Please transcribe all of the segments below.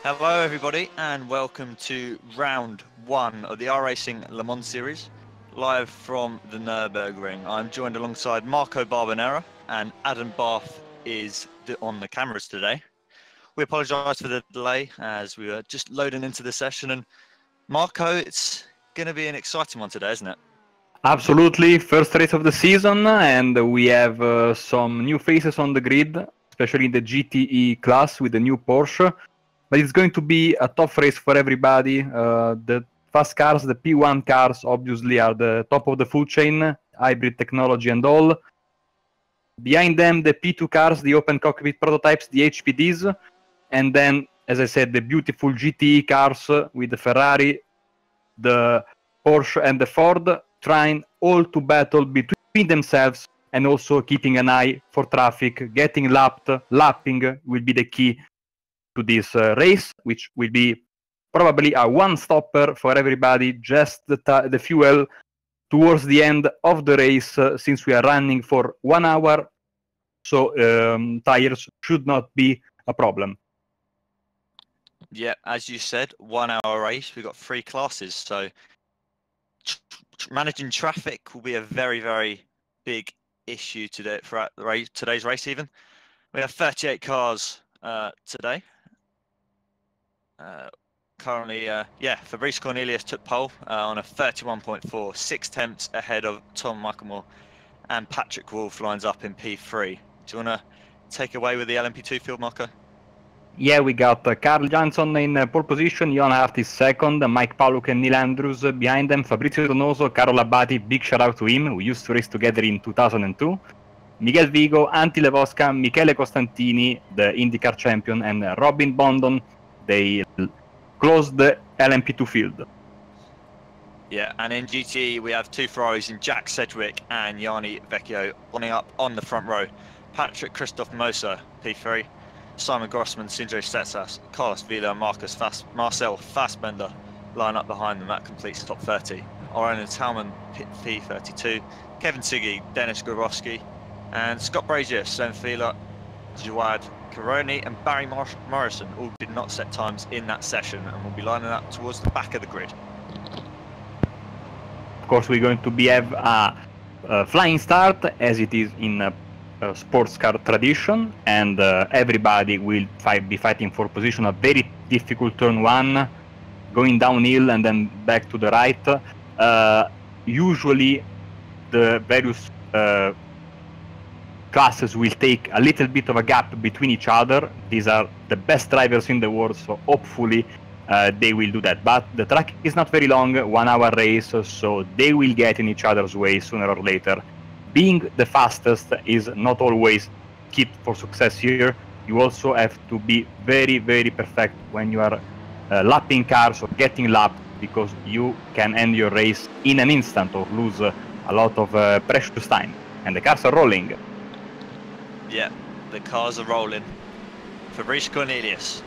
Hello everybody and welcome to round one of the iRacing Le Mans series, live from the Nürburgring. I'm joined alongside Marco Barbanera and Adam Barth is on the cameras today. We apologise for the delay as we were just loading into the session, and Marco, it's going to be an exciting one today, isn't it? Absolutely, first race of the season, and we have some new faces on the grid, especially in the GTE class with the new Porsche. But it's going to be a tough race for everybody. The fast cars, the P1 cars, obviously are the top of the food chain, hybrid technology and all. Behind them, the P2 cars, the open cockpit prototypes, the HPDs. And then, as I said, the beautiful GTE cars with the Ferrari, the Porsche and the Ford, trying all to battle between themselves and also keeping an eye for traffic, getting lapped. Lapping will be the key to this race, which will be probably a one-stopper for everybody, just the fuel towards the end of the race, since we are running for 1 hour, so tires should not be a problem. Yeah, as you said, 1 hour race. We've got 3 classes, so managing traffic will be a very, very big issue today for today's race. Even we have 38 cars today. Currently, Fabrice Cornelius took pole on a 31.4, 6 tenths ahead of Tom Muckamore, and Patrick Wolf lines up in P3. Do you want to take away with the LMP2 field, Marco? Yeah, we got Carl Johnson in pole position, Johan Hart is second, Mike Paluk and Neil Andrews behind them, Fabrizio Donoso, Carlo Labati, big shout out to him, we used to race together in 2002, Miguel Vigo, Antti Levosca, Michele Costantini, the IndyCar champion, and Robin Bondon. They closed the LMP2 field. Yeah, and in GT we have 2 Ferraris in Jack Sedgwick and Yanni Vecchio lining up on the front row. Patrick Christoph Moser, P3, Simon Grossman, Sindre Stetsas, Carlos Vila, Marcel Fassbender line up behind them. That completes the top 30. Orion Talman, P32, Kevin Siggy, Dennis Gorowski, and Scott Brazier, Sven Fila, Jawad Karoni and Barry Morrison all did not set times in that session and will be lining up towards the back of the grid. Of course, we're going to have a flying start, as it is in a sports car tradition, and everybody will be fighting for position. A very difficult turn 1, going downhill and then back to the right. Usually, the various classes will take a little bit of a gap between each other. These are the best drivers in the world, so hopefully they will do that. But the track is not very long, 1 hour race, so they will get in each other's way sooner or later. Being the fastest is not always key for success here. You also have to be very, very perfect when you are lapping cars or getting lapped, because you can end your race in an instant or lose a lot of precious time. And the cars are rolling. Yeah, the cars are rolling. Fabrice Cornelius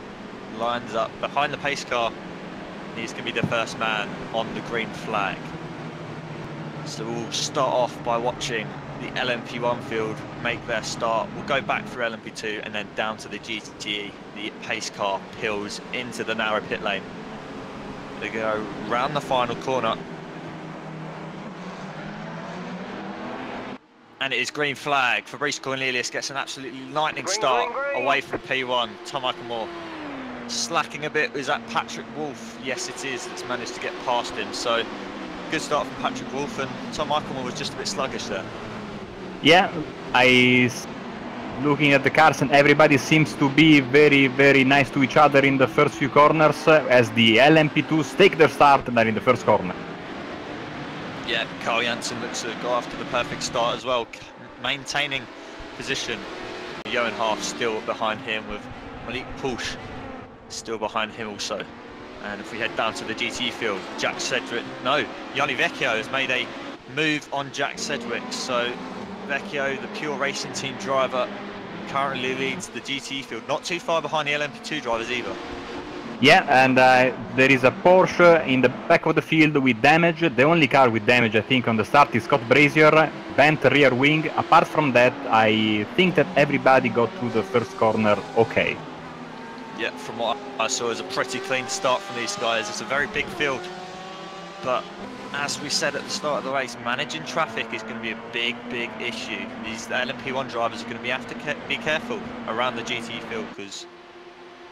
lines up behind the pace car. He's going to be the first man on the green flag. So we'll start off by watching the LMP1 field make their start. We'll go back through LMP2 and then down to the GTE. The pace car peels into the narrow pit lane. They go round the final corner. And it is green flag. Fabrice Cornelius gets an absolutely lightning start away from P1. Tom Muckamore slacking a bit. Is that Patrick Wolf? Yes, it is. It's managed to get past him. So good start from Patrick Wolf, and Tom Muckamore was just a bit sluggish there. Yeah, looking at the cars, and everybody seems to be very, very nice to each other in the first few corners, as the LMP2s take their start and are in the first corner. Yeah, Carl Janssen looks to go after the perfect start as well, maintaining position. Johan Hart still behind him, with Malik Pusch still behind him also. And if we head down to the GT field, Jack Sedgwick, no, Yanni Vecchio has made a move on Jack Sedgwick. So Vecchio, the pure racing team driver, currently leads the GT field, not too far behind the LMP2 drivers either. Yeah, and there is a Porsche in the back of the field with damage. The only car with damage, I think, on the start is Scott Brazier, bent rear wing. Apart from that, I think that everybody got through the first corner okay. Yeah, from what I saw, it was a pretty clean start from these guys. It's a very big field, but as we said at the start of the race, managing traffic is going to be a big issue. These LMP1 drivers are going to have to be careful around the GTE field because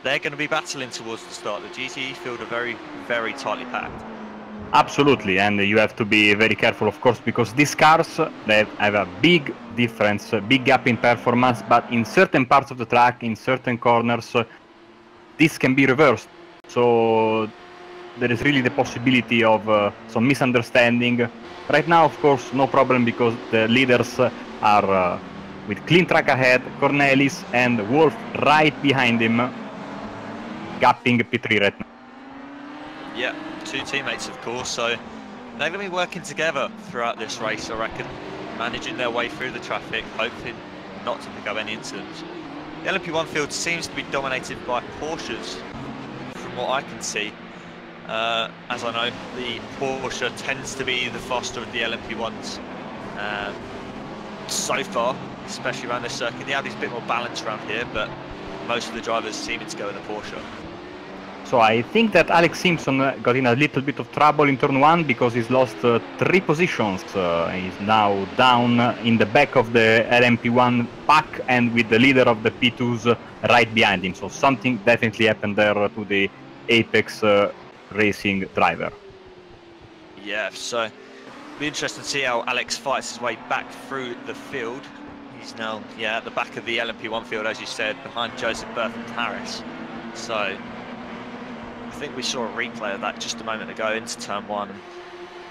they're going to be battling towards the start. The GTE field are very tightly packed. Absolutely, and you have to be very careful, of course, because these cars, they have a big difference, a big gap in performance, but in certain parts of the track, in certain corners, this can be reversed. So there is really the possibility of some misunderstanding. Right now, of course, no problem because the leaders are with clean track ahead, Cornelis and Wolf right behind him, gapping P3 right now. Yeah, two teammates, of course, so they're going to be working together throughout this race, I reckon, managing their way through the traffic, hoping not to pick up any incidents. The LMP1 field seems to be dominated by Porsches, from what I can see. As I know, the Porsche tends to be the faster of the LMP1s. So far, especially around this circuit, the Audi's a bit more balanced around here, but most of the drivers seem to go in the Porsche. So I think that Alex Simpson got in a little bit of trouble in turn 1 because he's lost 3 positions. He's now down in the back of the LMP1 pack and with the leader of the P2s right behind him. So something definitely happened there to the Apex Racing driver. Yeah, so it'll be interesting to see how Alex fights his way back through the field. He's now, at the back of the LMP1 field, as you said, behind Joseph Bertham Harris. So I think we saw a replay of that just a moment ago into turn 1. Yep.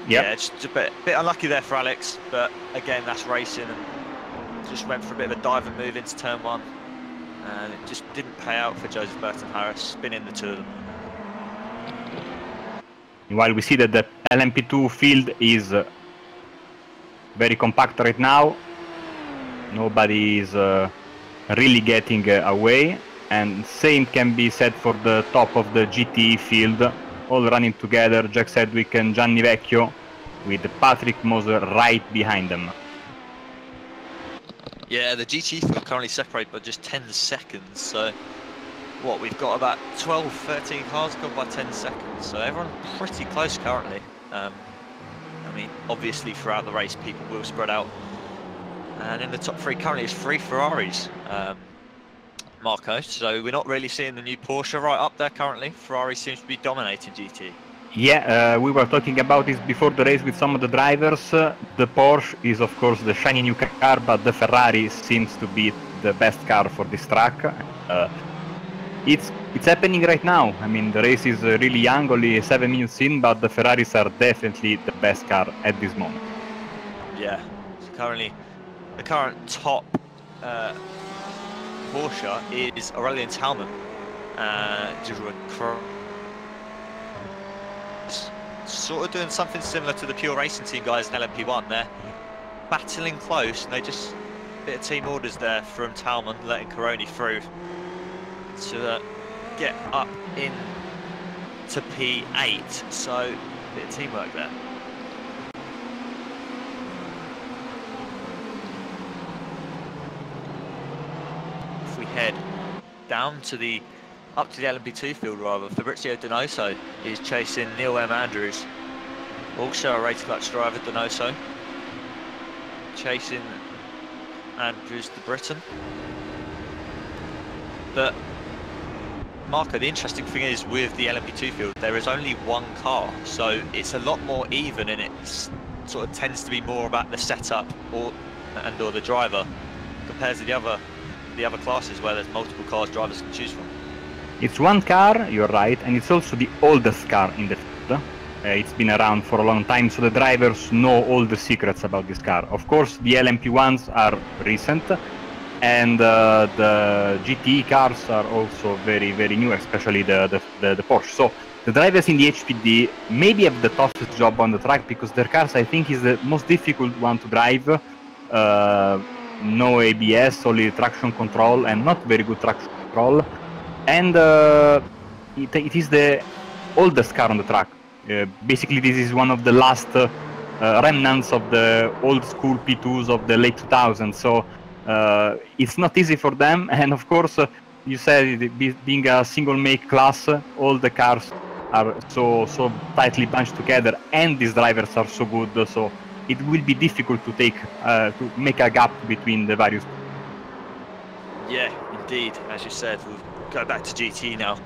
Yeah, just a bit unlucky there for Alex, but again, that's racing, and just went for a bit of a dive and move into turn 1, and it just didn't pay out for Joseph Bertham Harris, spinning the two of them. While we see that the LMP2 field is very compact right now, nobody is really getting away, and same can be said for the top of the GTE field, all running together, Jack Sedgwick and Gianni Vecchio, with Patrick Moser right behind them. Yeah, the GTE field currently separated by just 10 seconds, so what, we've got about 12, 13 cars gone by 10 seconds, so everyone's pretty close currently. I mean, obviously throughout the race people will spread out, and in the top 3 currently is 3 Ferraris, Marco, so we're not really seeing the new Porsche right up there currently. Ferrari seems to be dominating GT. Yeah, we were talking about this before the race with some of the drivers. The Porsche is of course the shiny new car, but the Ferrari seems to be the best car for this track. It's happening right now. I mean, the race is really young, only 7 minutes in, but the Ferraris are definitely the best car at this moment. Yeah, so currently the current top Porsche is Aurelian Talman. Sort of doing something similar to the Pure Racing Team guys in LMP1. They're battling close, and they just a bit of team orders there from Talman, letting Caroni through to get up in to P8. So a bit of teamwork there. If we head down to the up to the LMP2 field rather, Fabrizio Donoso is chasing Neil M. Andrews, also a rated Lux driver. Donoso chasing Andrews, the Briton. But Marco, the interesting thing is with the LMP2 field, there is only one car, so it's a lot more even, and it sort of tends to be more about the setup or the driver compared to the other classes where there's multiple cars drivers can choose from. It's one car, you're right, and it's also the oldest car in the field. It's been around for a long time, so the drivers know all the secrets about this car. Of course, the LMP1s are recent, and the GTE cars are also very, very new, especially the Porsche. So the drivers in the HPD maybe have the toughest job on the track because their cars, I think, is the most difficult one to drive. No ABS, only traction control, and not very good traction control. And it is the oldest car on the track. Basically, this is one of the last remnants of the old school P2s of the late 2000s. So it's not easy for them. And of course, you said being a single make class, all the cars are so tightly bunched together, and these drivers are so good. So it will be difficult to to make a gap between the various. Yeah, indeed. As you said, we'll go back to GT now.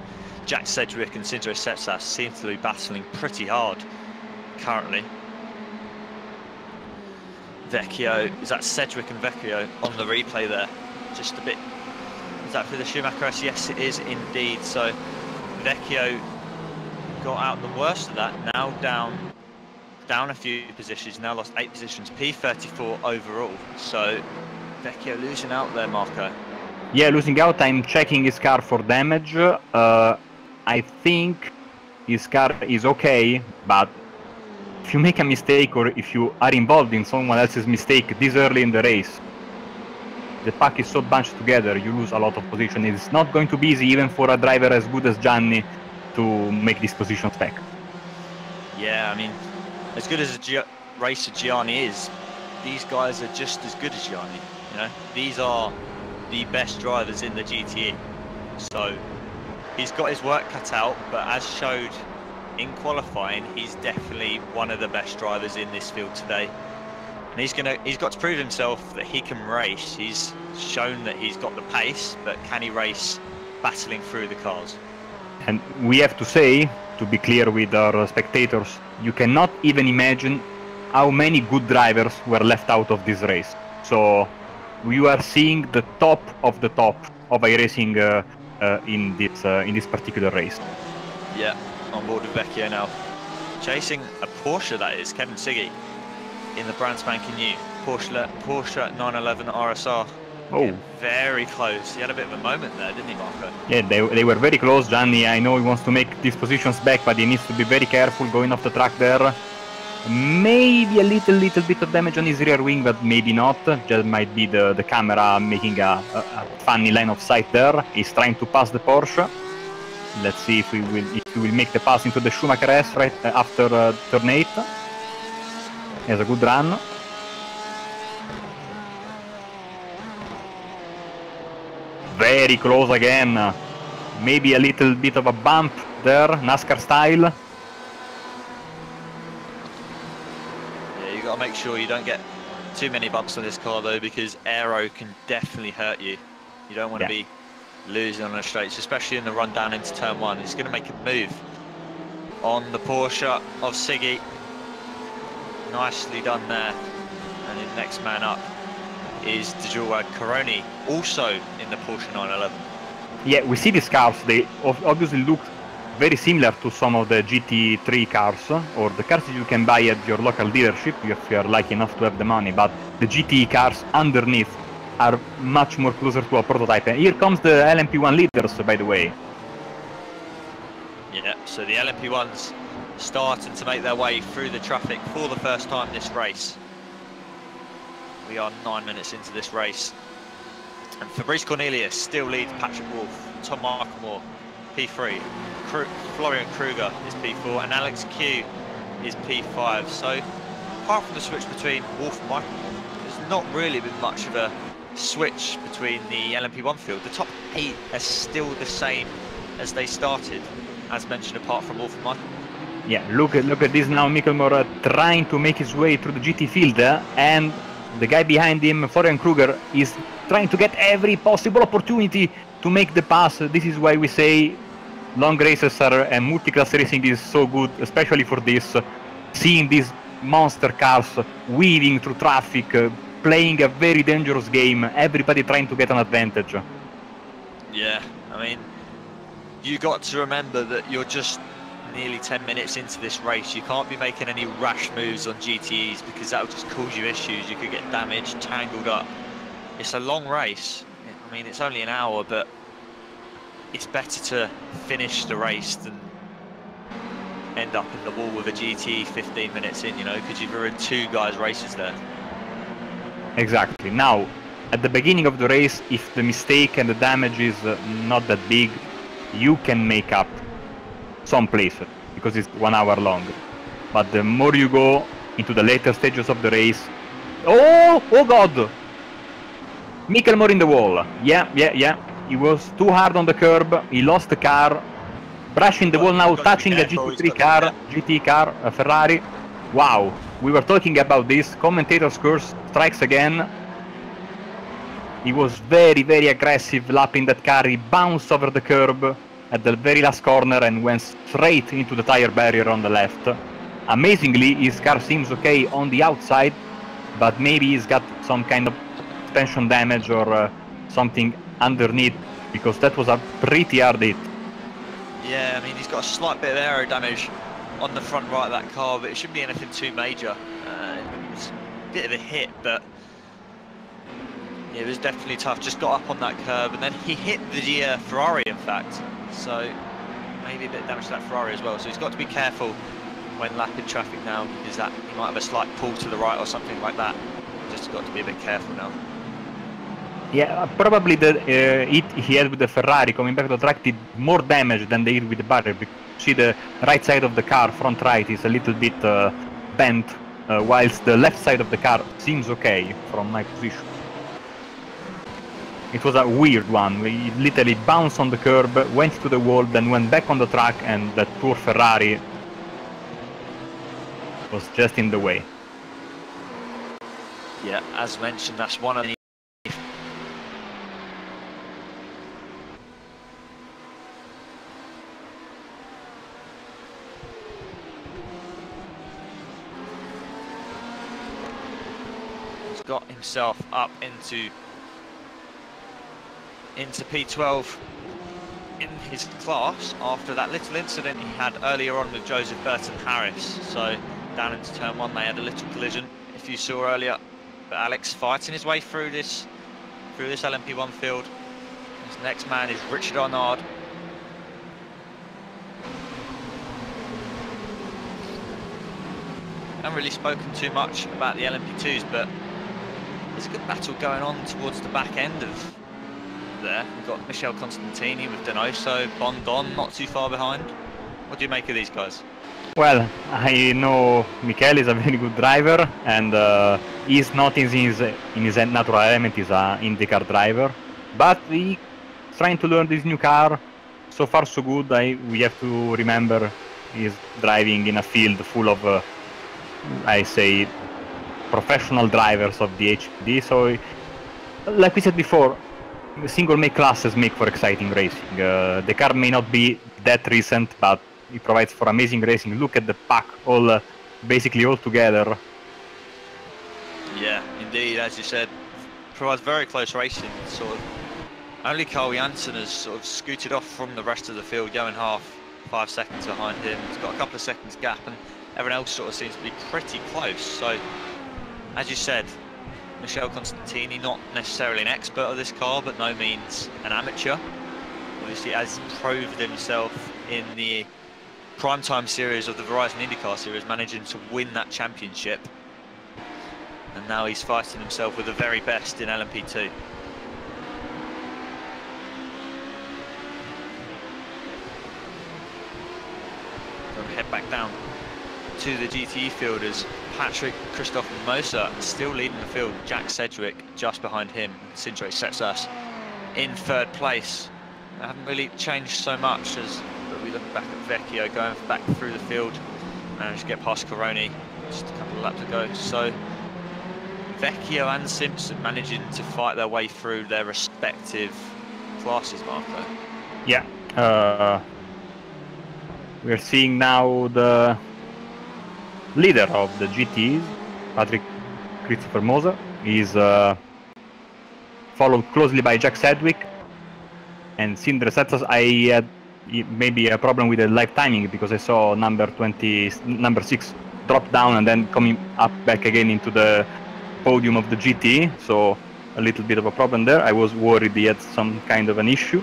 Jack Sedgwick and Sindre Setsas seem to be battling pretty hard currently. Vecchio, is that Sedgwick and Vecchio on the replay there? Just a bit, is that for the Schumacher S? Yes, it is indeed. So Vecchio got out the worst of that, now down a few positions, now lost 8 positions, P34 overall. So Vecchio losing out there, Marco. Yeah, losing out. I'm checking his car for damage. I think his car is okay, but if you make a mistake or if you are involved in someone else's mistake this early in the race, the pack is so bunched together, you lose a lot of position. It's not going to be easy even for a driver as good as Gianni to make these positions back. Yeah, I mean, as good as a racer Gianni is, these guys are just as good as Gianni. You know, these are the best drivers in the GTE. So he's got his work cut out, but as showed in qualifying, he's definitely one of the best drivers in this field today. And he's got to prove himself that he can race. He's shown that he's got the pace, but can he race battling through the cars? And we have to say, to be clear with our spectators, you cannot even imagine how many good drivers were left out of this race. So you are seeing the top of iRacing in this particular race. Yeah, on board with Vecchio now. Chasing a Porsche, that is, Kevin Siggy, in the brand spanking new Porsche 911 RSR. Oh, yeah, very close. He had a bit of a moment there, didn't he, Marco? Yeah, they were very close. Gianni, I know he wants to make these positions back, but he needs to be very careful going off the track there. Maybe a little bit of damage on his rear wing, but maybe not. Just might be the camera making a funny line of sight there. He's trying to pass the Porsche. Let's see if he will make the pass into the Schumacher S right after turn 8. He has a good run. Very close again. Maybe a little bit of a bump there, NASCAR style. You got to make sure you don't get too many bumps on this car though, because aero can definitely hurt you. You don't want to be losing on the straights, especially in the run down into turn 1. He's going to make a move on the Porsche of Siggy. Nicely done there. And the next man up is Djurwad Coroni, also in the Porsche 911. Yeah, we see these cars. They obviously look very similar to some of the GT3 cars, or the cars that you can buy at your local dealership if you are lucky enough to have the money, but the GT cars underneath are much more closer to a prototype. And here comes the LMP1 leaders, by the way. Yeah, so the LMP1s starting to make their way through the traffic for the first time this race. We are 9 minutes into this race. And Fabrice Cornelius still leads Patrick Wolff, Tom Markmore, P3, Florian Kruger is P4, and Alex Q is P5. So, apart from the switch between Wolff and Markmore, there's not really been much of a switch between the LMP1 field. The top 8 are still the same as they started, as mentioned, apart from Wolff and Markmore. Yeah, look at this now, Mikkelmore trying to make his way through the GT field, and the guy behind him, Florian Kruger, is trying to get every possible opportunity to make the pass. This is why we say long races and multi-class racing is so good, especially for this. Seeing these monster cars weaving through traffic, playing a very dangerous game, everybody trying to get an advantage. Yeah, I mean, you got to remember that you're just nearly 10 minutes into this race. You can't be making any rash moves on GTEs because that will just cause you issues. You could get damaged, tangled up. It's a long race. I mean, it's only an hour, but it's better to finish the race than end up in the wall with a GTE 15 minutes in, you know, because you've ruined 2 guys' races there. Exactly. Now, at the beginning of the race, if the mistake and the damage is not that big, you can make up some places because it's 1 hour long. But the more you go into the later stages of the race, oh god, Mikkelmore in the wall. Yeah, he was too hard on the curb, he lost the car, brushing the wall now, touching a GT3 car, GT car, a Ferrari. Wow, we were talking about this, commentator's curse strikes again. He was very, very aggressive lapping that car, he bounced over the curb at the very last corner and went straight into the tire barrier on the left. Amazingly, his car seems okay on the outside, but maybe he's got some kind of suspension damage or something underneath, because that was a pretty hard hit. Yeah, I mean, he's got a slight bit of aero damage on the front right of that car, but it shouldn't be anything too major. It was a bit of a hit, but yeah, it was definitely tough. Just got up on that curb, and then he hit the Ferrari, in fact. So maybe a bit of damage to that Ferrari as well. So he's got to be careful when lapping traffic now, because that he might have a slight pull to the right or something like that. Just got to be a bit careful now. Yeah, probably the hit he had with the Ferrari coming back to the track did more damage than the hit with the barrier. See, the right side of the car, front right, is a little bit bent, whilst the left side of the car seems okay from my position. It was a weird one. We literally bounced on the curb, went to the wall, then went back on the track, and that poor Ferrari was just in the way. Yeah, as mentioned, that's one of the... He's got himself up into P12 in his class after that little incident he had earlier on with Joseph Burton Harris. So down into turn one they had a little collision, if you saw earlier. But Alex fighting his way through this LMP1 field. His next man is Richard Arnaud. I haven't really spoken too much about the LMP2s, but there's a good battle going on towards the back end of there. We've got Michel Constantini with Donoso, Bondon not too far behind. What do you make of these guys? Well, I know Michele is a very good driver, and he's not in his natural element, he's an IndyCar driver, but he's trying to learn this new car. So far so good. We have to remember he's driving in a field full of I say professional drivers of the HPD, so like we said before, single make classes make for exciting racing. The car may not be that recent, but it provides for amazing racing. Look at the pack, all basically all together. Yeah, indeed, as you said, provides very close racing. Sort of only Carl Janssen has sort of scooted off from the rest of the field, going 5 seconds behind him. He's got a couple of seconds gap, and everyone else sort of seems to be pretty close. So, as you said, Michel Constantini, not necessarily an expert of this car, but no means an amateur. Obviously, has proved himself in the primetime series of the Verizon IndyCar Series, managing to win that championship. And now he's fighting himself with the very best in LMP2. So we head back down to the GTE field as Patrick Christophe Moser still leading the field. Jack Sedgwick just behind him. Sindre sets us in third place. They haven't really changed so much as we look back at Vecchio going back through the field. Managed to get past Coroni just a couple of laps ago. So Vecchio and Simpson managing to fight their way through their respective classes, Marco. Yeah. We're seeing now the leader of the GTs, Patrick Christopher Moser, is followed closely by Jack Sedgwick and Sindre Setzas. I had maybe a problem with the live timing because I saw number 6 drop down and then coming up back again into the podium of the GT, so a little bit of a problem there. I was worried he had some kind of an issue.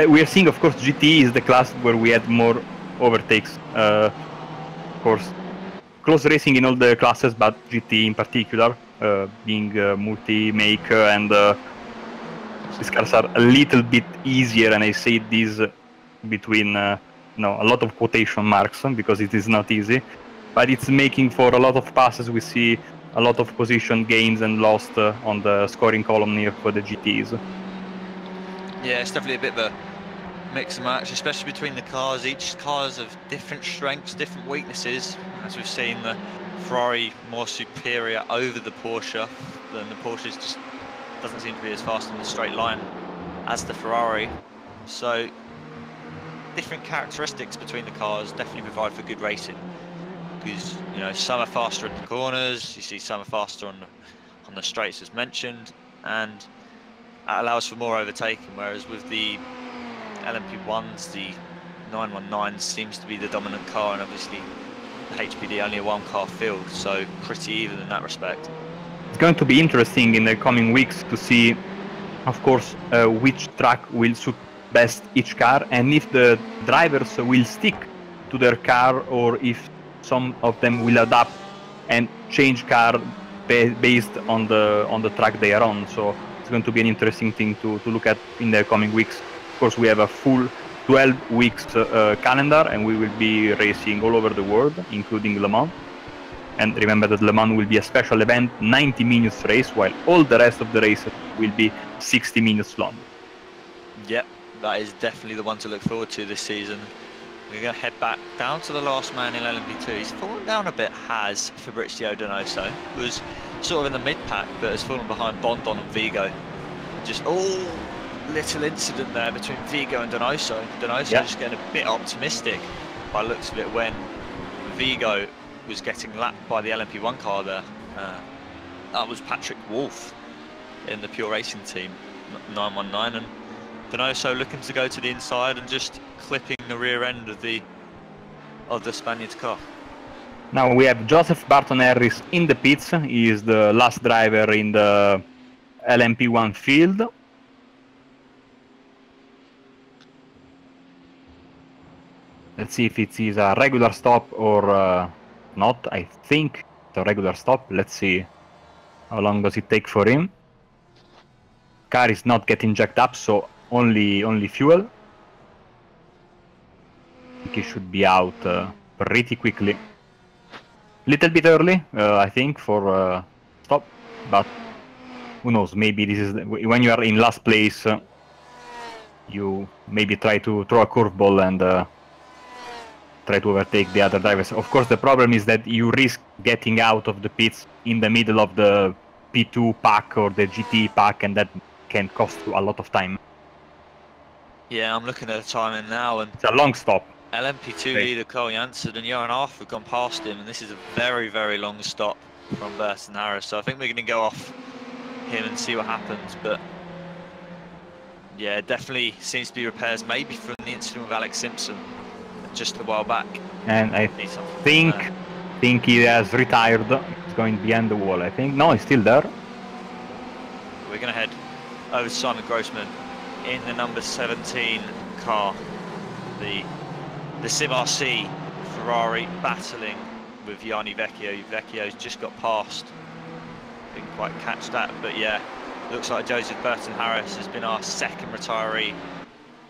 We are seeing, of course, GT is the class where we had more overtakes. Of course, close racing in all the classes, but GT in particular, being multi-make, and these cars are a little bit easier, and I say this between a lot of quotation marks, because it is not easy, but it's making for a lot of passes. We see a lot of position gains and lost on the scoring column here for the GTs. Yeah, it's definitely a bit of a mix and match, especially between the cars. Each car's of different strengths, different weaknesses. As we've seen, the Ferrari more superior over the Porsche, than the Porsche just doesn't seem to be as fast on the straight line as the Ferrari. So different characteristics between the cars definitely provide for good racing, because you know some are faster in the corners, you see some are faster on the straights as mentioned, and that allows for more overtaking, whereas with the LMP1s, the 919 seems to be the dominant car, and obviously the HPD only a one car field, so pretty even in that respect. It's going to be interesting in the coming weeks to see, of course, which track will suit best each car, and if the drivers will stick to their car, or if some of them will adapt and change car based on the track they are on. So it's going to be an interesting thing to look at in the coming weeks. Of course, we have a full 12 weeks calendar, and we will be racing all over the world, including Le Mans. And remember that Le Mans will be a special event, 90 minutes race, while all the rest of the races will be 60 minutes long. Yep, that is definitely the one to look forward to this season. We're going to head back down to the last man in LMP2. He's fallen down a bit, has Fabrizio Donoso. Was sort of in the mid-pack, but has fallen behind Bondon and Vigo. Just little incident there between Vigo and Donoso. Donoso just getting a bit optimistic by the looks of it when Vigo was getting lapped by the LMP1 car there. That was Patrick Wolf in the Pure Racing team, 919, and Donoso looking to go to the inside and just clipping the rear end of the Spaniard's car. Now we have Joseph Barton Harris in the pits. He is the last driver in the LMP1 field. Let's see if it is a regular stop or not. I think it's a regular stop. Let's see how long does it take for him. Car is not getting jacked up, so only fuel. I think he should be out pretty quickly. Little bit early, I think, for stop, but who knows? Maybe this is when you are in last place. You maybe try to throw a curveball and try to overtake the other drivers. Of course, the problem is that you risk getting out of the pits in the middle of the P2 pack or the GT pack, and that can cost you a lot of time. Yeah, I'm looking at the timing now, and it's a long stop. LMP2 leader Carl Janssen and Johan Arf have gone past him, and this is a very, very long stop from Burton Harris. So I think we're going to go off him and see what happens. But yeah, definitely seems to be repairs, maybe from the incident with Alex Simpson just a while back. And I think he has retired. He's going behind the wall, I think. No, he's still there. We're going to head over to Simon Grossman in the number 17 car. The Sim RC Ferrari battling with Yanni Vecchio. Vecchio's just got past. Didn't quite catch that, but yeah, looks like Joseph Burton Harris has been our second retiree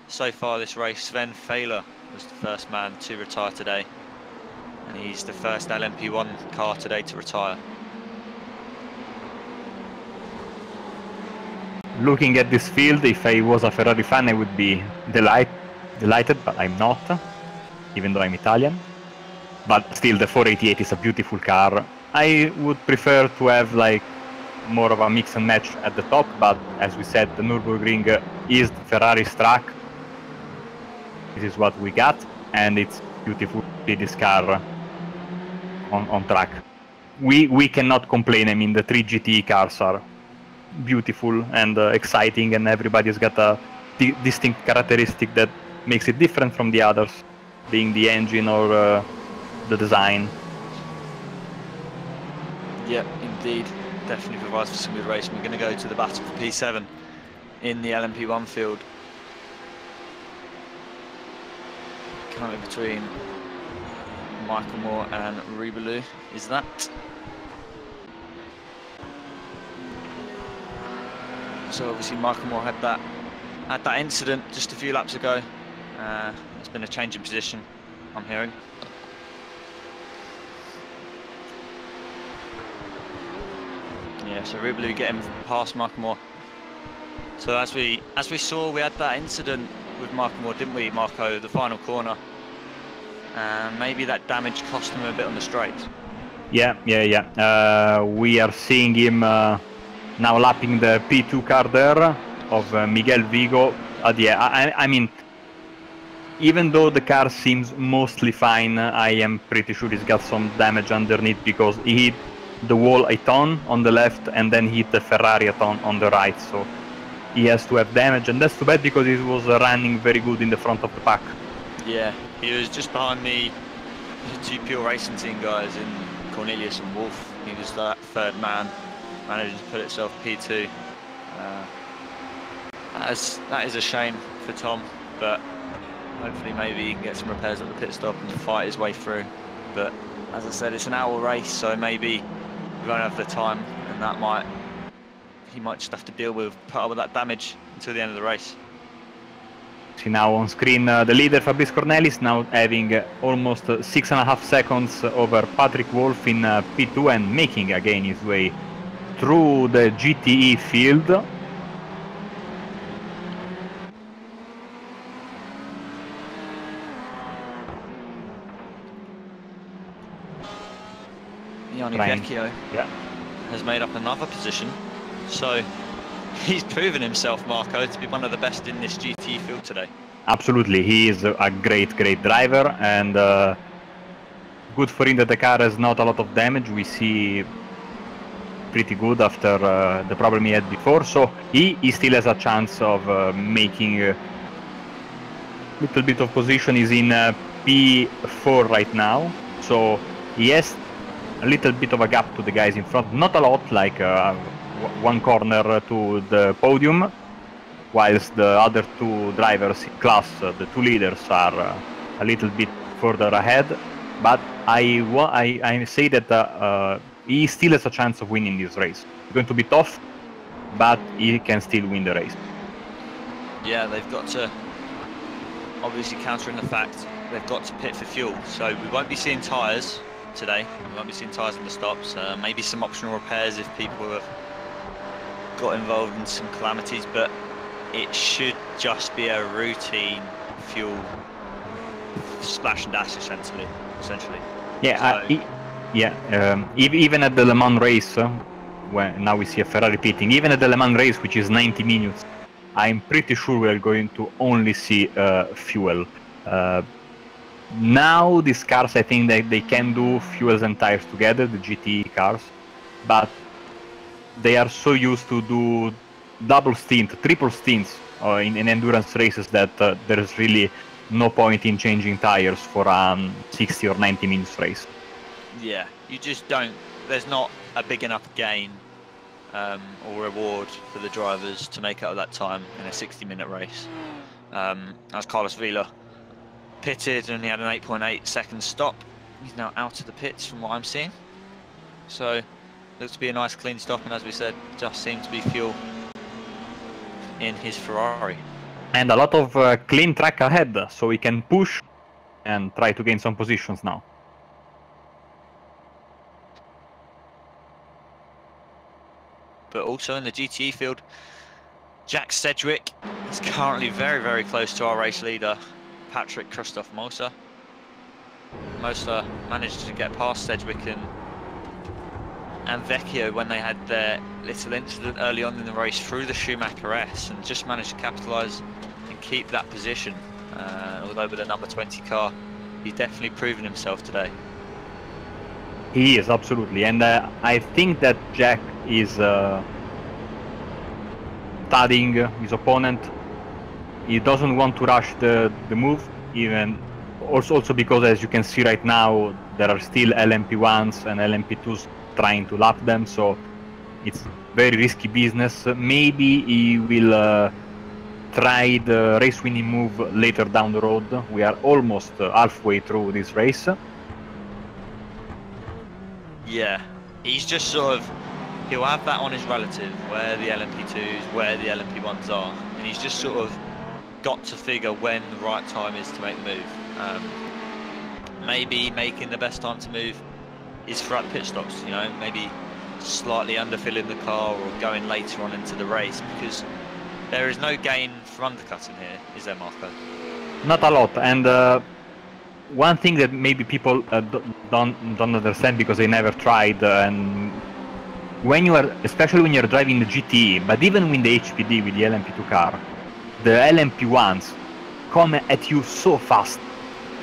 so far this race. Sven Fehler was the first man to retire today, and he's the first LMP1 car today to retire. Looking at this field, if I was a Ferrari fan, I would be delighted, but I'm not, even though I'm Italian. But still, the 488 is a beautiful car. I would prefer to have like more of a mix and match at the top, but as we said, the Nürburgring is Ferrari's track. This is what we got, and it's beautiful to see this car on track. We cannot complain. I mean, the 3 GT cars are beautiful and exciting, and everybody's got a distinct characteristic that makes it different from the others, being the engine or the design. Yeah, indeed. Definitely provides for some good racing. We're going to go to the battle for P7 in the LMP1 field. Currently between Michael Moore and Ribelou is that. So obviously Michael Moore had that incident just a few laps ago. There's been a change in position, I'm hearing. Yeah, so Ribelou getting past Michael Moore. So as we saw, we had that incident with Marco Moore, didn't we, Marco? The final corner, and maybe that damage cost him a bit on the straight. Yeah. We are seeing him now lapping the P2 car there of Miguel Vigo. Yeah, I mean, even though the car seems mostly fine, I am pretty sure he's got some damage underneath because he hit the wall a ton on the left and then hit the Ferrari a ton on the right. So he has to have damage, and that's too bad because he was running very good in the front of the pack. Yeah, he was just behind the two pure racing team guys in Cornelius and Wolf. He was that third man, managing to put itself P2. That is a shame for Tom, but hopefully maybe he can get some repairs at the pit stop and fight his way through. But as I said, it's an hour race, so maybe we won't have the time, and he might just have to put up with that damage until the end of the race. See now on screen the leader Fabrice Cornelis now having almost 6.5 seconds over Patrick Wolf in P2 and making again his way through the GTE field. Yanni Vecchio has made up another position, so he's proven himself, Marco, to be one of the best in this GT field today. Absolutely, he is a great driver, and good for him that the car has not a lot of damage. We see pretty good after the problem he had before, so he still has a chance of making a little bit of position. He's in P4 right now, so he has a little bit of a gap to the guys in front, not a lot, like one corner to the podium, whilst the other two drivers in class, the two leaders, are a little bit further ahead. But I say that he still has a chance of winning this race. It's going to be tough, but he can still win the race. Yeah, they've got to, obviously countering the fact, they've got to pit for fuel, so we won't be seeing tyres today. We won't be seeing tyres in the stops. Maybe some optional repairs if people have got involved in some calamities, but it should just be a routine fuel splash and dash essentially. Yeah, so, even at the Le Mans race, when now we see a Ferrari pitting, even at the Le Mans race, which is 90 minutes, I'm pretty sure we're going to only see fuel. Now these cars, I think that they can do fuels and tires together, the GT cars, but they are so used to do double stint, triple stints in endurance races that there's really no point in changing tires for a 60 or 90 minutes race. Yeah, you just don't, there's not a big enough gain or reward for the drivers to make up of that time in a 60-minute race. As Carlos Vila pitted and he had an 8.8 second stop. He's now out of the pits from what I'm seeing. So looks to be a nice clean stop, and as we said, just seemed to be fuel in his Ferrari. And a lot of clean track ahead, so he can push and try to gain some positions now. But also in the GTE field, Jack Sedgwick is currently very close to our race leader, Patrick Christoph Moser. Moser managed to get past Sedgwick and Vecchio when they had their little incident early on in the race through the Schumacher S, and just managed to capitalise and keep that position. Although with the number 20 car, he's definitely proven himself today. He is, absolutely, and I think that Jack is studying his opponent. He doesn't want to rush the move, even also because, as you can see right now, there are still LMP1s and LMP2s trying to lap them, so it's very risky business. Maybe he will try the race winning move later down the road. We are almost halfway through this race. Yeah, he's just sort of, he'll have that on his relative, where the LMP2s, where the LMP1s are, and he's just sort of got to figure when the right time is to make the move. Maybe making the best time to move is throughout the pit stops, you know, maybe slightly underfilling the car or going later on into the race, because There is no gain for undercutting here, is there, Marco? Not a lot, and one thing that maybe people don't understand because they never tried, and when you are, especially when you're driving the GTE, but even with the HPD, with the LMP2 car, the LMP1s come at you so fast.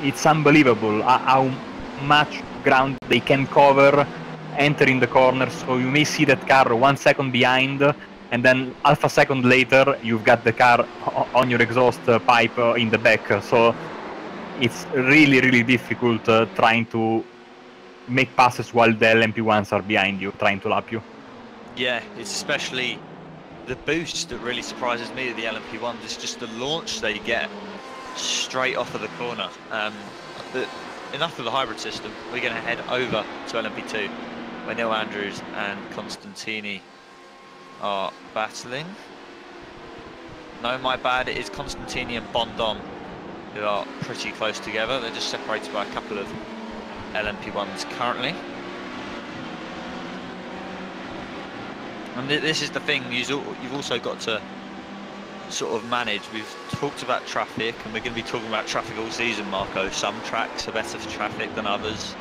It's unbelievable how much ground they can cover entering the corner. So you may see that car 1 second behind, and then half a second later you've got the car on your exhaust pipe in the back. So it's really difficult trying to make passes while the LMP1s are behind you, trying to lap you. Yeah, it's especially the boost that really surprises me with the LMP1s. It's just the launch they get straight off of the corner. Enough of the hybrid system. We're going to head over to LMP2, where Neil Andrews and Constantini are battling. No, my bad, it is Constantini and Bondon who are pretty close together. They're just separated by a couple of LMP1s currently. And this is the thing, you've also got to sort of manage. We've talked about traffic, and we're going to be talking about traffic all season, Marco. Some tracks are better for traffic than others,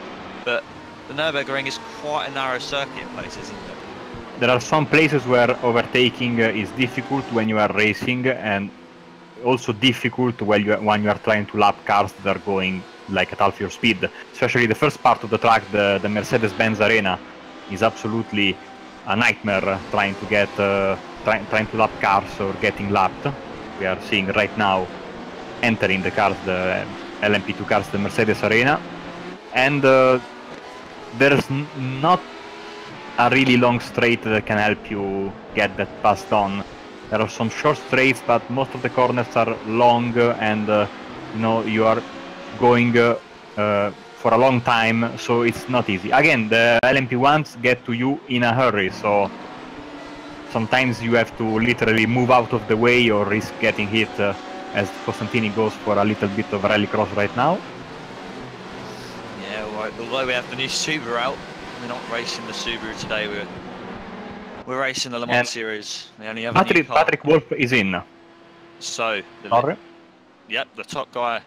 but the Nürburgring is quite a narrow circuit in places, isn't it? There are some places where overtaking is difficult when you are racing, and also difficult when you are trying to lap cars that are going like at half your speed. Especially the first part of the track, the Mercedes-Benz Arena, is absolutely a nightmare trying to get trying to lap cars or getting lapped. We are seeing right now entering the cars, the LMP2 cars, the Mercedes Arena, and there's not a really long straight that can help you get that passed on. There are some short straights, but most of the corners are long, and you know, you are going for a long time, so it's not easy. Again, the LMP1s get to you in a hurry, so sometimes you have to literally move out of the way or risk getting hit, as Costantini goes for a little bit of rallycross right now. Yeah, right. Although we have the new Subaru out, we're not racing the Subaru today. We're racing the Le Mans Series. We only have Patrick Wolf is in. So, yep, the top guy,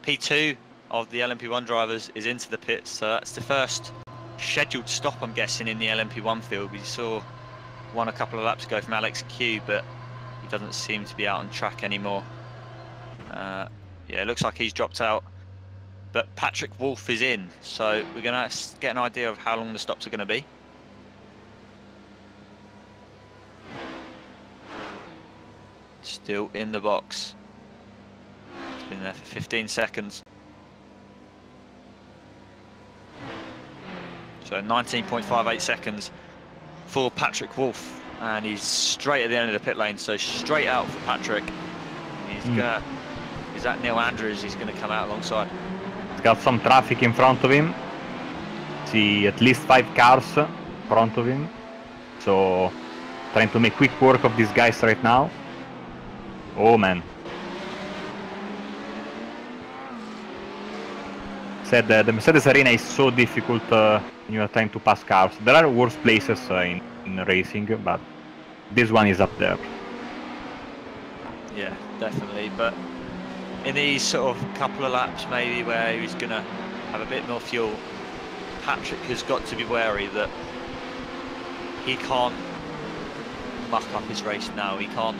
P2 of the LMP1 drivers, is into the pits. So that's the first scheduled stop, I'm guessing, in the LMP1 field. We saw one a couple of laps ago from Alex Q, but he doesn't seem to be out on track anymore. Yeah, it looks like he's dropped out. But Patrick Wolf is in, so we're going to get an idea of how long the stops are going to be. Still in the box. It's been there for 15 seconds. So 19.58 seconds for Patrick Wolf, and he's straight at the end of the pit lane, so straight out for Patrick. Is that Neil Andrews? He's going to come out alongside. He's got some traffic in front of him. See at least 5 cars in front of him, so trying to make quick work of these guys right now. Oh man. Said the Mercedes Arena is so difficult when you are trying to pass cars. There are worse places in racing, but this one is up there. Yeah, definitely. But in these sort of couple of laps maybe where he's going to have a bit more fuel, Patrick has got to be wary that he can't muck up his race now. He can't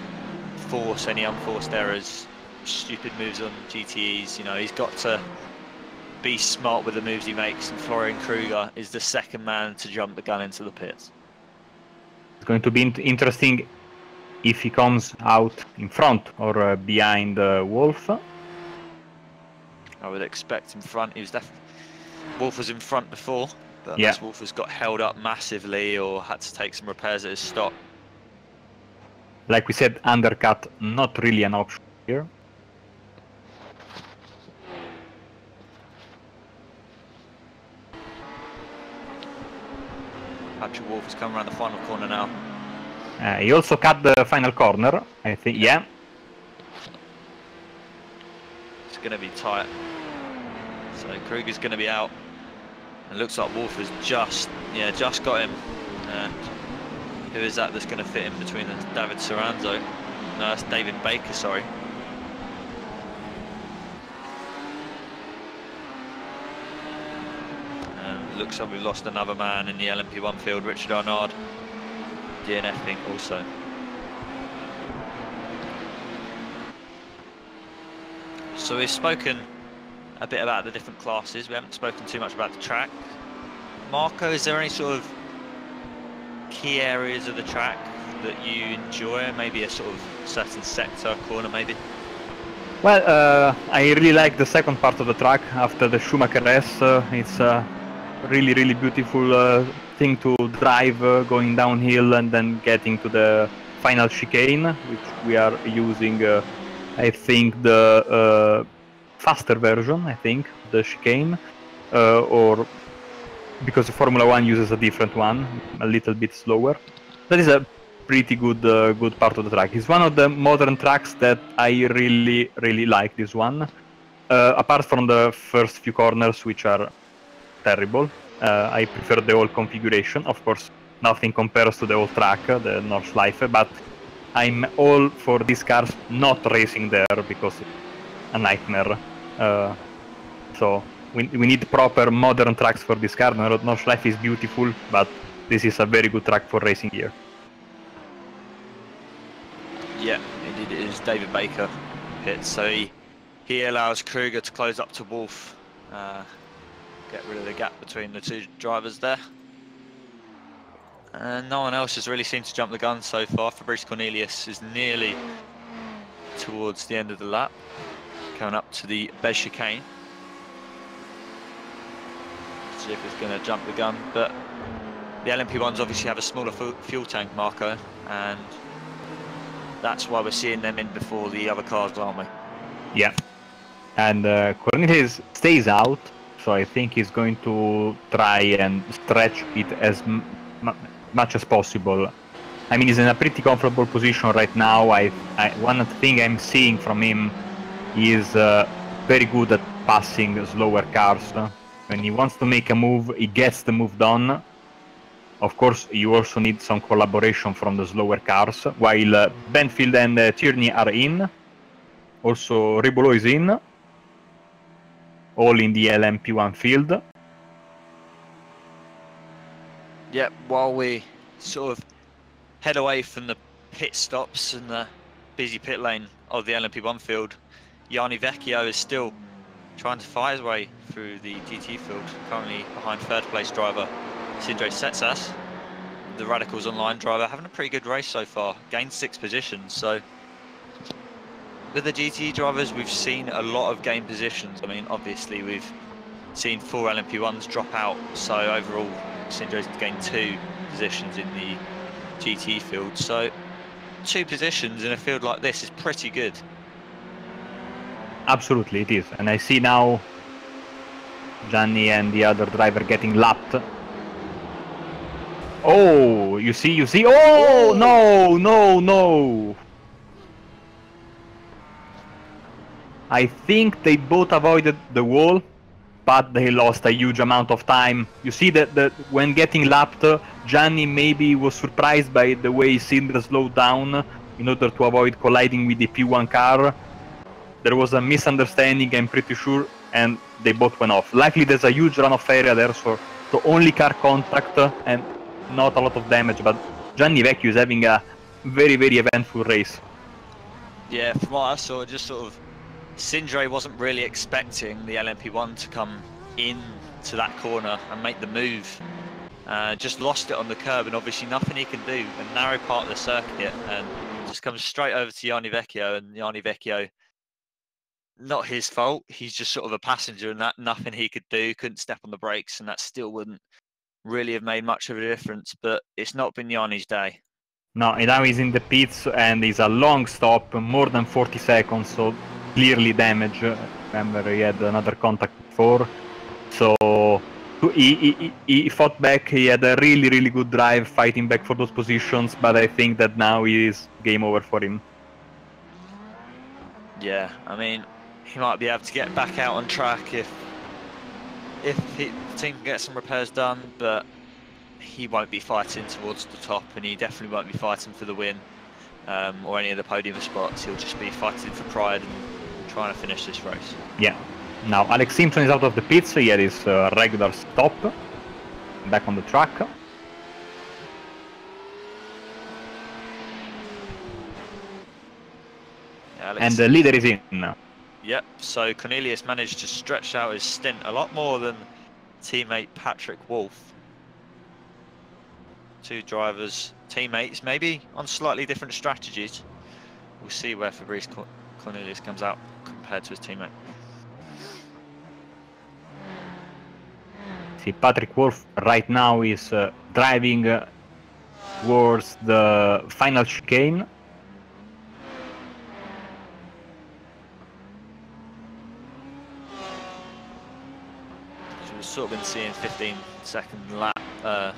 force any unforced errors, stupid moves on GTEs. You know, he's got to be smart with the moves he makes, and Florian Kruger is the second man to jump the gun into the pits. It's going to be interesting if he comes out in front or behind Wolf. I would expect in front. He was definitely, Wolf was in front before, but yeah, unless Wolf has got held up massively or had to take some repairs at his stop. Like we said, undercut not really an option here. Patrick Wolf has come around the final corner now. He also cut the final corner, I think. Yeah. It's going to be tight. So Kruger's going to be out. It looks like Wolf has just got him. And who is that that's going to fit in between the David Soranzo? No, that's David Baker, sorry. Looks like we've lost another man in the LMP1 field, Richard Arnaud, DNFing also. So we've spoken a bit about the different classes, we haven't spoken too much about the track. Marco, is there any sort of key areas of the track that you enjoy? Maybe a sort of certain sector, corner maybe? Well, I really like the second part of the track after the Schumacher S. It's a really beautiful thing to drive going downhill and then getting to the final chicane, which we are using, I think, the faster version, I think, the chicane, or because Formula 1 uses a different one, a little bit slower. That is a pretty good good part of the track. It's one of the modern tracks that I really like, this one. Apart from the first few corners, which are terrible. I prefer the old configuration. Of course, nothing compares to the old track, the Nordschleife, but I'm all for these cars not racing there because it's a nightmare. So we need proper modern tracks for this car. Nordschleife is beautiful, but this is a very good track for racing here. Yeah, indeed it is. David Baker hits, so he allows Kruger to close up to Wolf, get rid of the gap between the two drivers there. And no one else has really seemed to jump the gun so far. Fabrice Cornelius is nearly towards the end of the lap, coming up to the BES chicane. See if he's going to jump the gun, but the LMP1s obviously have a smaller fuel tank, Marco, and that's why we're seeing them in before the other cars, aren't we? Yeah, and Cornelius stays out, so I think he's going to try and stretch it as much as possible. I mean, he's in a pretty comfortable position right now. One thing I'm seeing from him is very good at passing slower cars. When he wants to make a move, he gets the move done. Of course, you also need some collaboration from the slower cars, while Benfield and Tierney are in. Also, Ribolo is in. All in the LMP1 field. Yeah, while we sort of head away from the pit stops and the busy pit lane of the LMP1 field, Yanni Vecchio is still trying to fight his way through the GT field, currently behind third place driver Sindre Setsas. The Radicals Online driver having a pretty good race so far, gained 6 positions. So with the GT drivers, we've seen a lot of gain positions. I mean, obviously we've seen 4 LMP1s drop out, so overall Sindre's gained 2 positions in the GT field. So 2 positions in a field like this is pretty good. Absolutely, it is. And I see now Gianni and the other driver getting lapped. Oh, you see? Oh, no! I think they both avoided the wall, but they lost a huge amount of time. You see that when getting lapped, Gianni maybe was surprised by the way Sindre slowed down in order to avoid colliding with the P1 car. There was a misunderstanding, I'm pretty sure, and they both went off. Luckily, there's a huge runoff area there, so only car contact and not a lot of damage, but Gianni Vecchio is having a very eventful race. Yeah, from what I saw, just sort of Sindre wasn't really expecting the LMP1 to come into that corner and make the move. Just lost it on the curb, and obviously nothing he can do. A narrow part of the circuit, and just comes straight over to Yanni Vecchio, and Yanni Vecchio, not his fault. He's just sort of a passenger, and that nothing he could do. Couldn't step on the brakes, and that still wouldn't really have made much of a difference. But it's not been Yanni's day. No, and now he's in the pits, and it's a long stop, more than 40 seconds, so clearly damage. Remember, he had another contact before, so he fought back. He had a really good drive fighting back for those positions, but I think that now is game over for him. Yeah, I mean, he might be able to get back out on track if the team can get some repairs done, but he won't be fighting towards the top, and he definitely won't be fighting for the win. or any of the podium spots. He'll just be fighting for pride and trying to finish this race. Yeah. Now Alex Simpson is out of the pits, so he had his regular stop. Back on the track. Yeah, and the leader is in. Yep, so Cornelius managed to stretch out his stint a lot more than teammate Patrick Wolf. Two drivers, teammates, maybe on slightly different strategies. We'll see where Fabrice Cornelius comes out compared to his teammate. See, Patrick Wolf right now is driving towards the final chicane. So we've sort of been seeing 15-second lap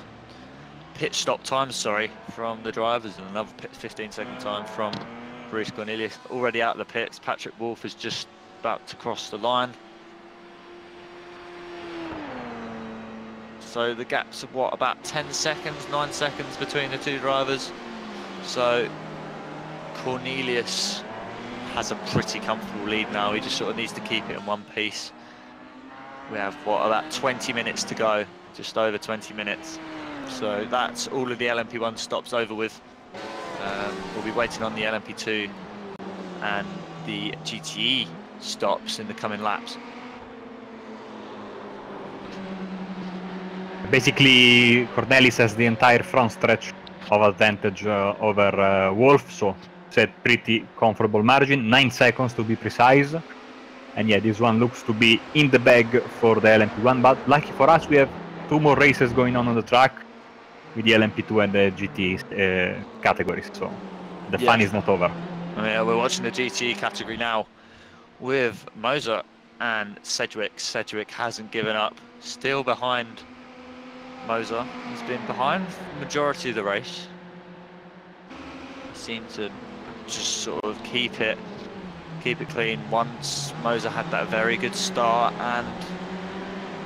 pit stop time, from the drivers, and another 15-second time from Fabrice Cornelius. Already out of the pits. Patrick Wolf is just about to cross the line. So the gap's of what, about 10 seconds, 9 seconds between the two drivers. So Cornelius has a pretty comfortable lead now. He just sort of needs to keep it in one piece. We have, what, about 20 minutes to go, just over 20 minutes. So that's all of the LMP1 stops over with. We'll be waiting on the LMP2 and the GTE stops in the coming laps. Basically, Cornelis has the entire front stretch of advantage over Wolf, so it's a pretty comfortable margin, 9 seconds to be precise. And yeah, this one looks to be in the bag for the LMP1, but lucky for us, we have 2 more races going on the track with the LMP2 and the GT categories, so the fun is not over. Yeah, we're watching the GT category now with Moser and Sedgwick. Sedgwick hasn't given up, still behind Moser. He's been behind the majority of the race. He seemed to just sort of keep it clean once Moser had that very good start, and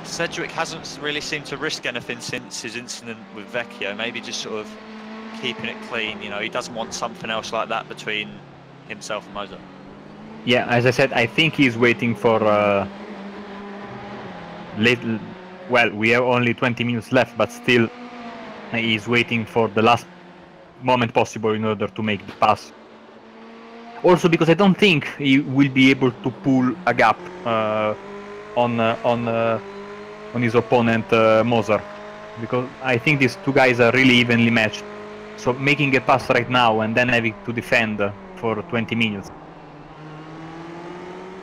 Sedgwick hasn't really seemed to risk anything since his incident with Vecchio. Maybe just sort of keeping it clean. You know, he doesn't want something else like that between himself and Moser. Yeah, as I said, I think he's waiting for well, we have only 20 minutes left, but still he's waiting for the last moment possible in order to make the pass. Also because I don't think he will be able to pull a gap on his opponent Moser, because I think these two guys are really evenly matched. So making a pass right now and then having to defend for 20 minutes,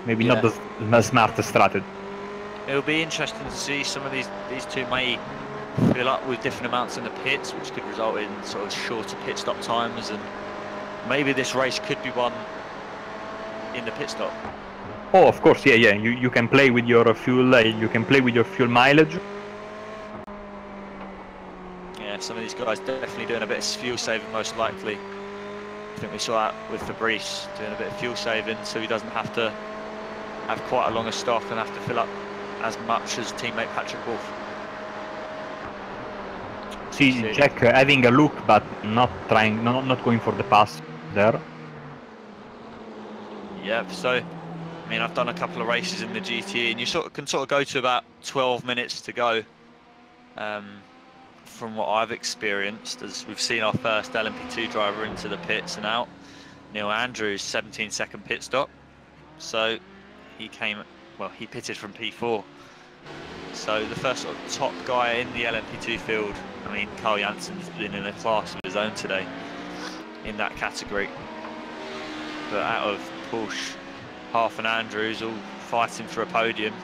maybe not the smartest strategy. It'll be interesting to see some of these two may fill up with different amounts in the pits, which could result in sort of shorter pit stop times, and maybe this race could be won in the pit stop. Oh, of course, yeah. You can play with your fuel. You can play with your fuel mileage. Yeah, some of these guys definitely doing a bit of fuel saving, most likely. I think we saw that with Fabrice doing a bit of fuel saving, so he doesn't have to have quite a long stock and have to fill up as much as teammate Patrick Wolf. See Jack having a look, but not going for the pass there. Yep. So, I mean, I've done a couple of races in the GT, and you can go to about 12 minutes to go. From what I've experienced, as we've seen our first LMP2 driver into the pits and out, Neil Andrews, 17-second pit stop. So he pitted from P4. So the first sort of top guy in the LMP2 field, I mean, Carl Jansen's been in a class of his own today in that category. But out of Porsche, Half and Andrews all fighting for a podium,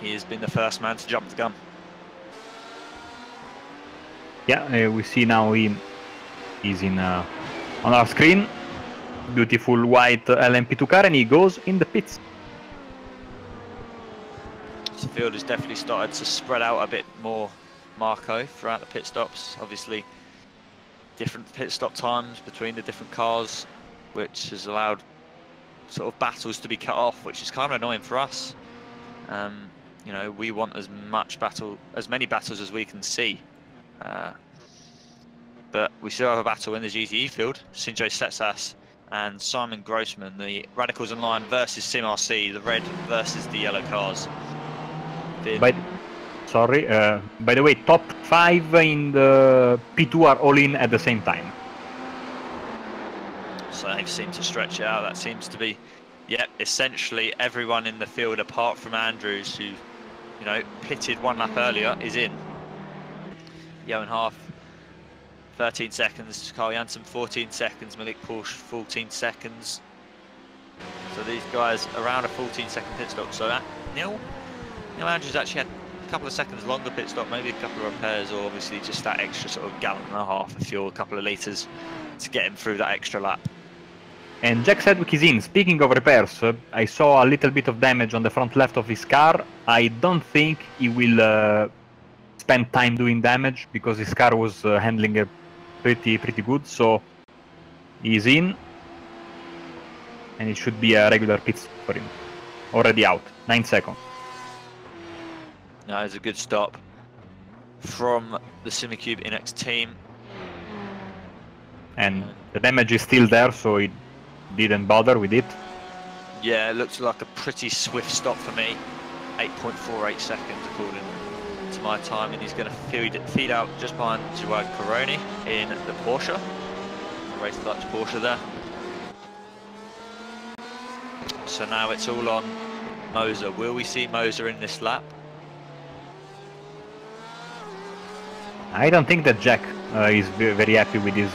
he has been the first man to jump the gun. Yeah, we see now he's in on our screen. Beautiful white LMP2 car, and he goes in the pits. The field has definitely started to spread out a bit more, Marco, throughout the pit stops. Obviously, different pit stop times between the different cars, which has allowed sort of battles to be cut off, which is kind of annoying for us. You know, we want as many battles as we can see. But we still have a battle in the GTE field. Sinjo Setsas and Simon Grossman, the Radicals Online versus SimRC, the red versus the yellow cars. By the way, top 5 in the P2 are all in at the same time. So they've seemed to stretch it out. That seems to be, yeah, essentially everyone in the field apart from Andrews, who, you know, pitted 1 lap earlier, is in. Johan Half, 13 seconds. Carl Janssen, 14 seconds. Malik Porsche, 14 seconds. So these guys around a 14-second pit stop. So that Neil Andrews actually had a couple of seconds longer pit stop, maybe a couple of repairs, or obviously just that extra sort of gallon and a half of fuel, a couple of litres to get him through that extra lap. And Jack Sedgwick is in. Speaking of repairs, I saw a little bit of damage on the front left of his car. I don't think he will spend time doing damage because his car was handling it pretty good. So he's in, and it should be a regular pit stop for him. Already out, 9 seconds. No, it's a good stop from the Simicube Inex team. And the damage is still there, so he didn't bother with it. Yeah, it looks like a pretty swift stop for me. 8.48 seconds according to my time, and he's going to feed out just behind Jawad Karoni in the Porsche. Race Dutch Porsche there. So now it's all on Moser. Will we see Moser in this lap? I don't think that Jack is very happy with his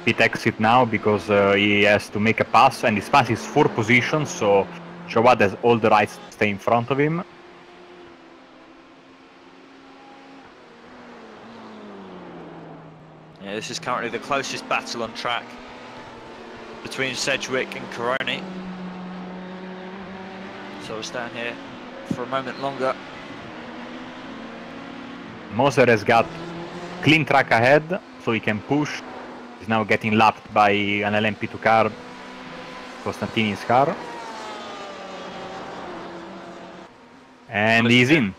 pit exit now, because he has to make a pass, and his pass is 4 positions, so Jawad has all the rights to stay in front of him. Yeah, this is currently the closest battle on track between Sedgwick and Karoni. So we'll stand here for a moment longer. Moser has got clean track ahead, so he can push. He's now getting lapped by an LMP2 car, Costantini's car. And he's in.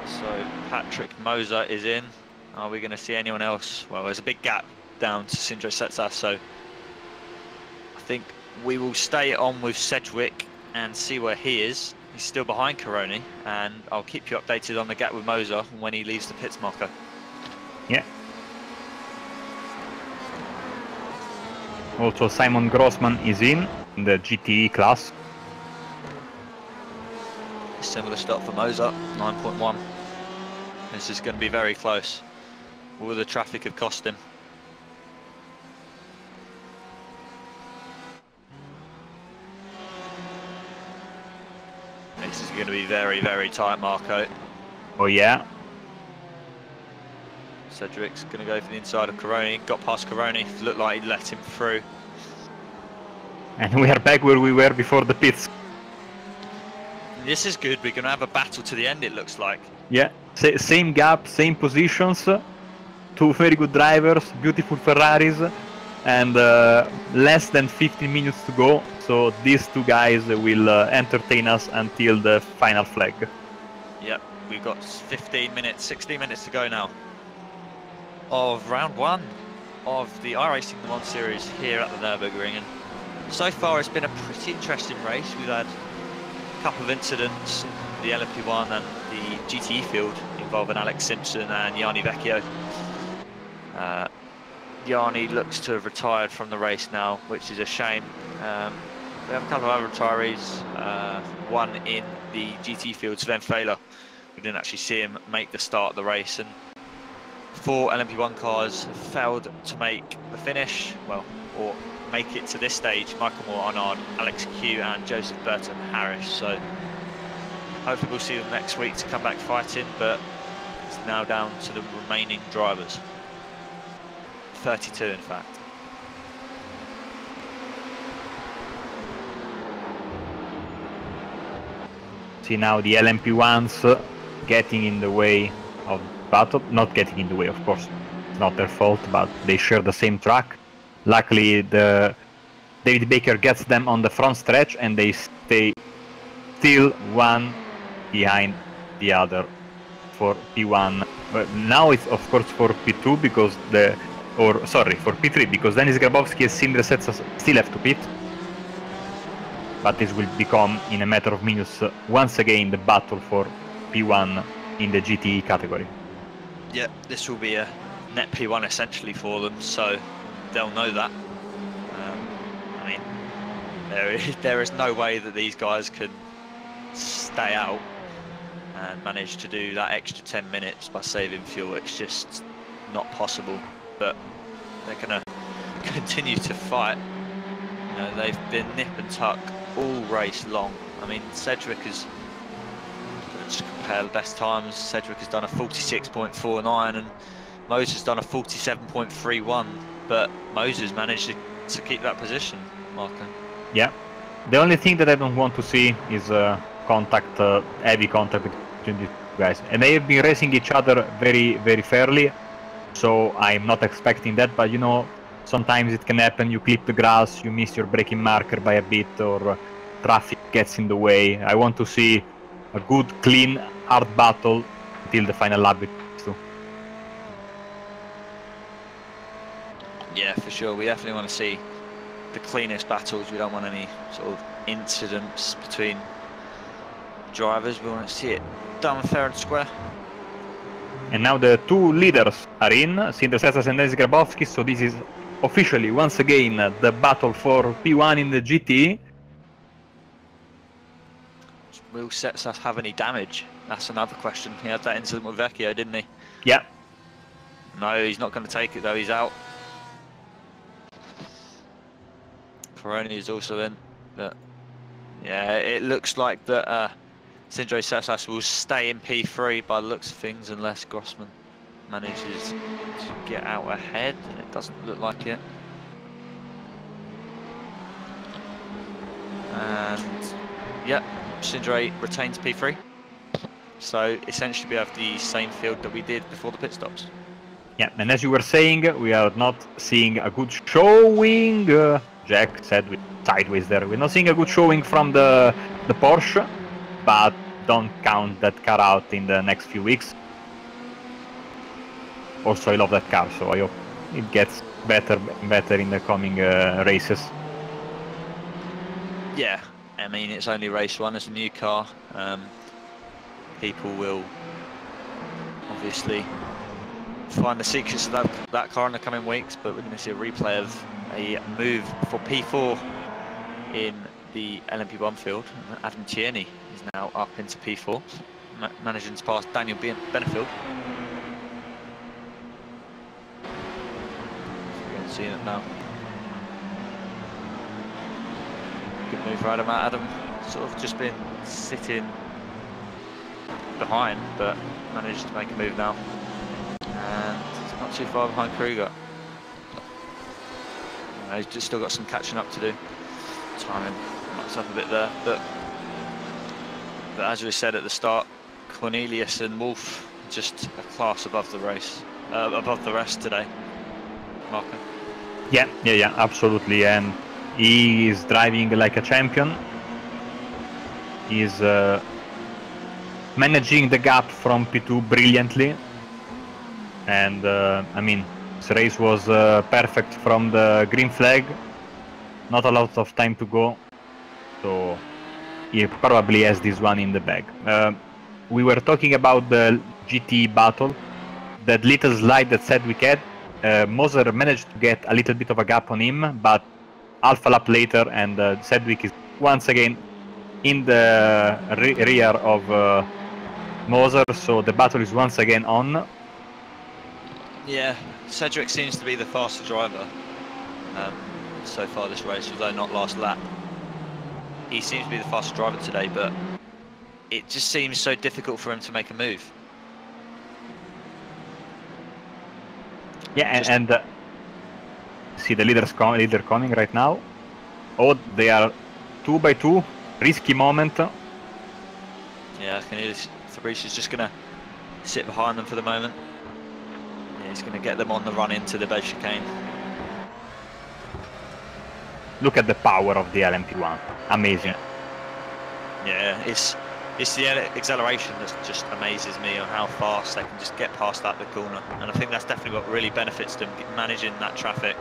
So Patrick Moser is in. Are we going to see anyone else? Well, there's a big gap down to Sindro Setsas, so I think we will stay on with Sedgwick and see where he is. He's still behind Karoni, and I'll keep you updated on the gap with Moser when he leaves the pits marker. Yeah. Also, Simon Grossman is in the GTE class. Similar stop for Moser, 9.1. This is going to be very close. Will the traffic have cost him? This is going to be very, very tight, Marco. Oh yeah. Sedgwick's going to go for the inside of Karoni. Got past Karoni. Looked like he let him through. And we are back where we were before the pits. This is good. We're going to have a battle to the end, it looks like. Yeah, same gap, same positions. 2 very good drivers, beautiful Ferraris, and less than 15 minutes to go. So these 2 guys will entertain us until the final flag. Yep, we've got 15 minutes, 16 minutes to go now of round 1 of the iRacing Le Mans series here at the Nürburgring. And so far it's been a pretty interesting race. We've had a couple of incidents in the LMP1 and the GTE field involving Alex Simpson and Yanni Vecchio. Yanni looks to have retired from the race now, which is a shame. We have a couple of other retirees, one in the GT field, Sven Fehler. We didn't actually see him make the start of the race, and 4 LMP1 cars have failed to make the finish, well, or make it to this stage. Michael Moore, Arnaud, Alex Q and Joseph Burton Harris. So hopefully we'll see them next week to come back fighting, but it's now down to the remaining drivers. 32 in fact. See now the LMP1s getting in the way of battle. Not getting in the way, of course, it's not their fault, but they share the same track. Luckily, David Baker gets them on the front stretch, and they stay still one behind the other for P1. But now it's of course for P2 because for P3 because Denis Grabowski and Sindre Setsas still have to pit. But this will become, in a matter of minutes, once again the battle for P1 in the GTE category. Yeah, this will be a net P1 essentially for them, so they'll know that. I mean, there is no way that these guys can stay out and manage to do that extra 10 minutes by saving fuel. It's just not possible, but they're going to continue to fight. You know, they've been nip and tuck all race long. I mean, Cedric has, let's compare the best times. Cedric has done a 46.49 and Moses has done a 47.31, but Moses managed to keep that position, Marco. Yeah, the only thing that I don't want to see is contact, heavy contact between these guys, and they have been racing each other very, very fairly, so I'm not expecting that. But you know, sometimes it can happen. You clip the grass, you miss your braking marker by a bit, or traffic gets in the way. I want to see a good, clean, hard battle till the final lap between these two. Yeah, for sure. We definitely want to see the cleanest battles. We don't want any sort of incidents between drivers. We want to see it done fair and square. And now the two leaders are in, Sindre Setsas and Denis Grabowski, so this is officially, once again, the battle for P1 in the GT. Will Setsas have any damage? That's another question. He had that incident with Vecchio, didn't he? Yeah. No, he's not going to take it though, he's out. Peroni is also in, but yeah, it looks like that Sindre Setsas will stay in P3 by the looks of things unless Grossman manages to get out ahead, and it doesn't look like it. And yeah, Sindre retains P3. So essentially we have the same field that we did before the pit stops. Yeah, and as you were saying, we are not seeing a good showing. Jack said sideways there. We're not seeing a good showing from the Porsche, but don't count that car out in the next few weeks. Also, I love that car, so I hope it gets better and better in the coming races. Yeah, I mean, it's only race one, it's a new car. People will obviously find the secrets of that car in the coming weeks, but we're going to see a replay of a move for P4 in the LMP1 field. Adam Tierney is now up into P4, managing to pass Daniel Benefield. Seeing it now. Good move for Adam. Adam sort of just been sitting behind, but managed to make a move now. And it's not too far behind Kruger. He's just still got some catching up to do. Timing mucks up a bit there, but as we said at the start, Cornelius and Wolf just a class above the race, above the rest today. Marco. Yeah, absolutely, and he is driving like a champion. He's managing the gap from P2 brilliantly, and I mean, this race was perfect from the green flag. Not a lot of time to go, so he probably has this one in the bag. We were talking about the GT battle, that little slide that Sedgwick had. Moser managed to get a little bit of a gap on him, but half a lap later, and Sedgwick is once again in the rear of Moser, so the battle is once again on. Yeah, Cedric seems to be the faster driver so far this race, although not last lap. He seems to be the faster driver today, but it just seems so difficult for him to make a move. Yeah, and see the leader coming right now. Oh, they are 2 by 2. Risky moment. Yeah, Fabrice is just going to sit behind them for the moment. Yeah, he's going to get them on the run into the bed chicane. Look at the power of the LMP1. Amazing. Yeah, it's It's the acceleration that just amazes me on how fast they can just get past that the corner, and I think that's definitely what really benefits them, managing that traffic,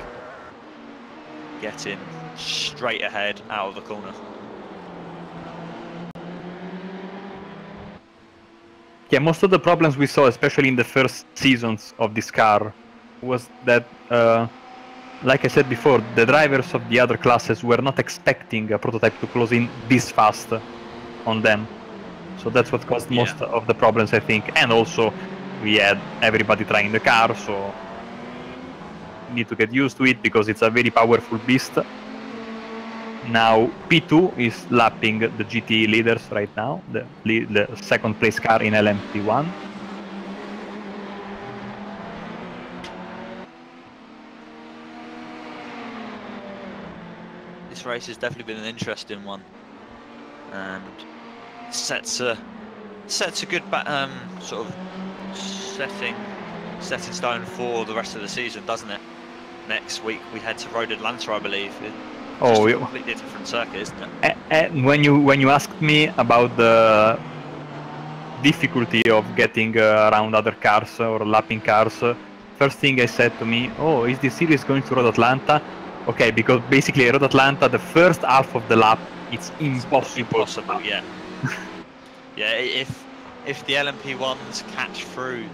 getting straight ahead out of the corner. Yeah, most of the problems we saw, especially in the first seasons of this car, was that, like I said before, the drivers of the other classes were not expecting a prototype to close in this fast on them. So that's what caused most of the problems, I think. And also, we had everybody trying the car, so we need to get used to it because it's a very powerful beast. Now, P2 is lapping the GT leaders right now, the second place car in LMP1. This race has definitely been an interesting one, and sets a good sort of setting stone for the rest of the season, doesn't it? Next week we head to Road Atlanta, I believe. Oh, a completely different circuit, isn't it? And when you asked me about the difficulty of getting around other cars or lapping cars, first thing I said to me, oh, is this series going to Road Atlanta? Okay, because basically Road Atlanta, the first half of the lap, it's impossible. Impossible, yeah. Yeah, if the LMP1s catch through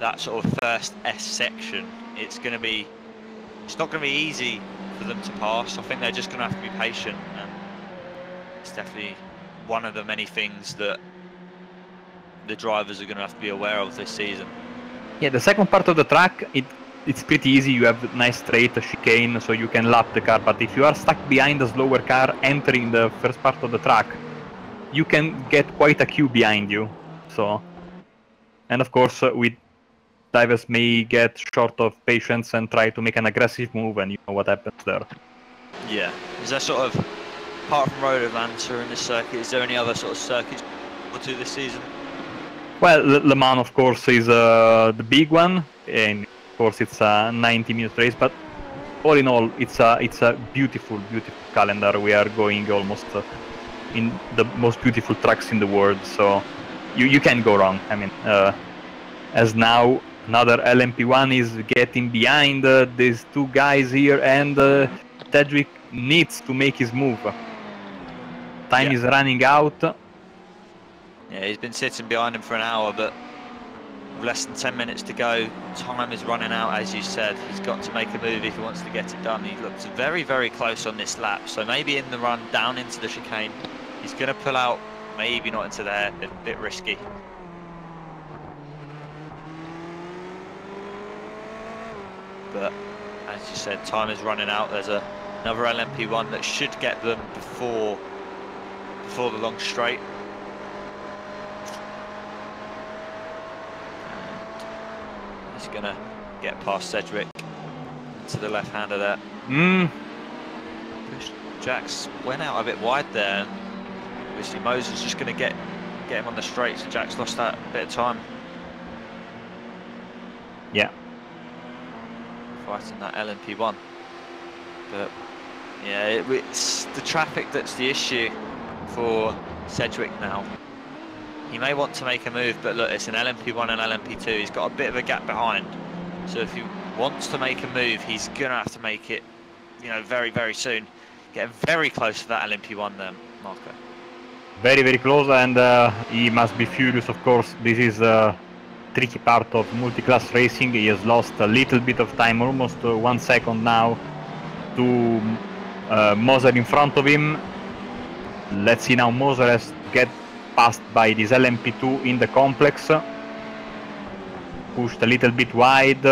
that sort of first S section, it's not going to be easy for them to pass. I think they're just going to have to be patient, and it's definitely one of the many things that the drivers are going to have to be aware of this season. Yeah, the second part of the track, it's pretty easy. You have nice straight chicane, so you can lap the car. But if you are stuck behind a slower car entering the first part of the track, you can get quite a queue behind you. So, and of course, with drivers may get short of patience and try to make an aggressive move, and you know what happens there. Yeah. Is there sort of, apart from Road Atlanta in this circuit, is there any other sort of circuits to this season? Well, Le Mans, of course, is the big one, and of course it's a 90-minute race. But all in all, it's a beautiful, beautiful calendar. We are going almost in the most beautiful tracks in the world, so you can't go wrong. I mean, as now another LMP1 is getting behind these two guys here, and Tedrick needs to make his move. Time is running out. Yeah, he's been sitting behind him for an hour, but with less than 10 minutes to go, time is running out, as you said. He's got to make a move if he wants to get it done. He looks very, very close on this lap, so maybe in the run down into the chicane, he's going to pull out, maybe not into there, a bit risky. But as you said, time is running out. There's another LMP1 that should get them before the long straight. And he's gonna get past Cedric to the left hander there. Jax went out a bit wide there. Obviously Moses just gonna get him on the straight, so Jax lost that bit of time. Yeah. Fighting that LMP1, but yeah, it's the traffic that's the issue for Cedric now. He may want to make a move, but look, it's an LMP1 and LMP2. He's got a bit of a gap behind, so if he wants to make a move, he's gonna have to make it, you know, very, very soon. Getting very close to that LMP1 there, Marco. Very, very close, and he must be furious, of course. This is tricky part of multi-class racing. He has lost a little bit of time, almost 1 second now, to Moser in front of him. Let's see now, Moser has get passed by this LMP2 in the complex, pushed a little bit wide.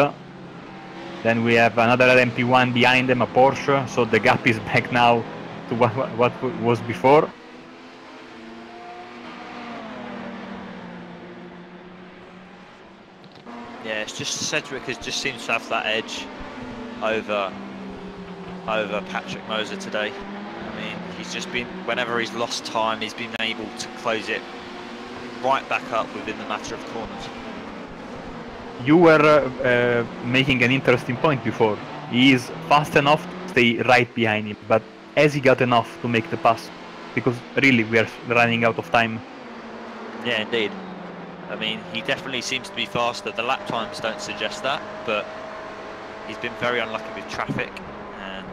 Then we have another LMP1 behind them, a Porsche, so the gap is back now to what was before. Yeah, it's just Cedric just seems to have that edge over Patrick Moser today. I mean, he's just been, whenever he's lost time, he's been able to close it right back up within the matter of corners. You were making an interesting point before. He is fast enough to stay right behind him, but has he got enough to make the pass? Because really we are running out of time. Yeah, indeed. I mean, he definitely seems to be faster. The lap times don't suggest that, but he's been very unlucky with traffic, and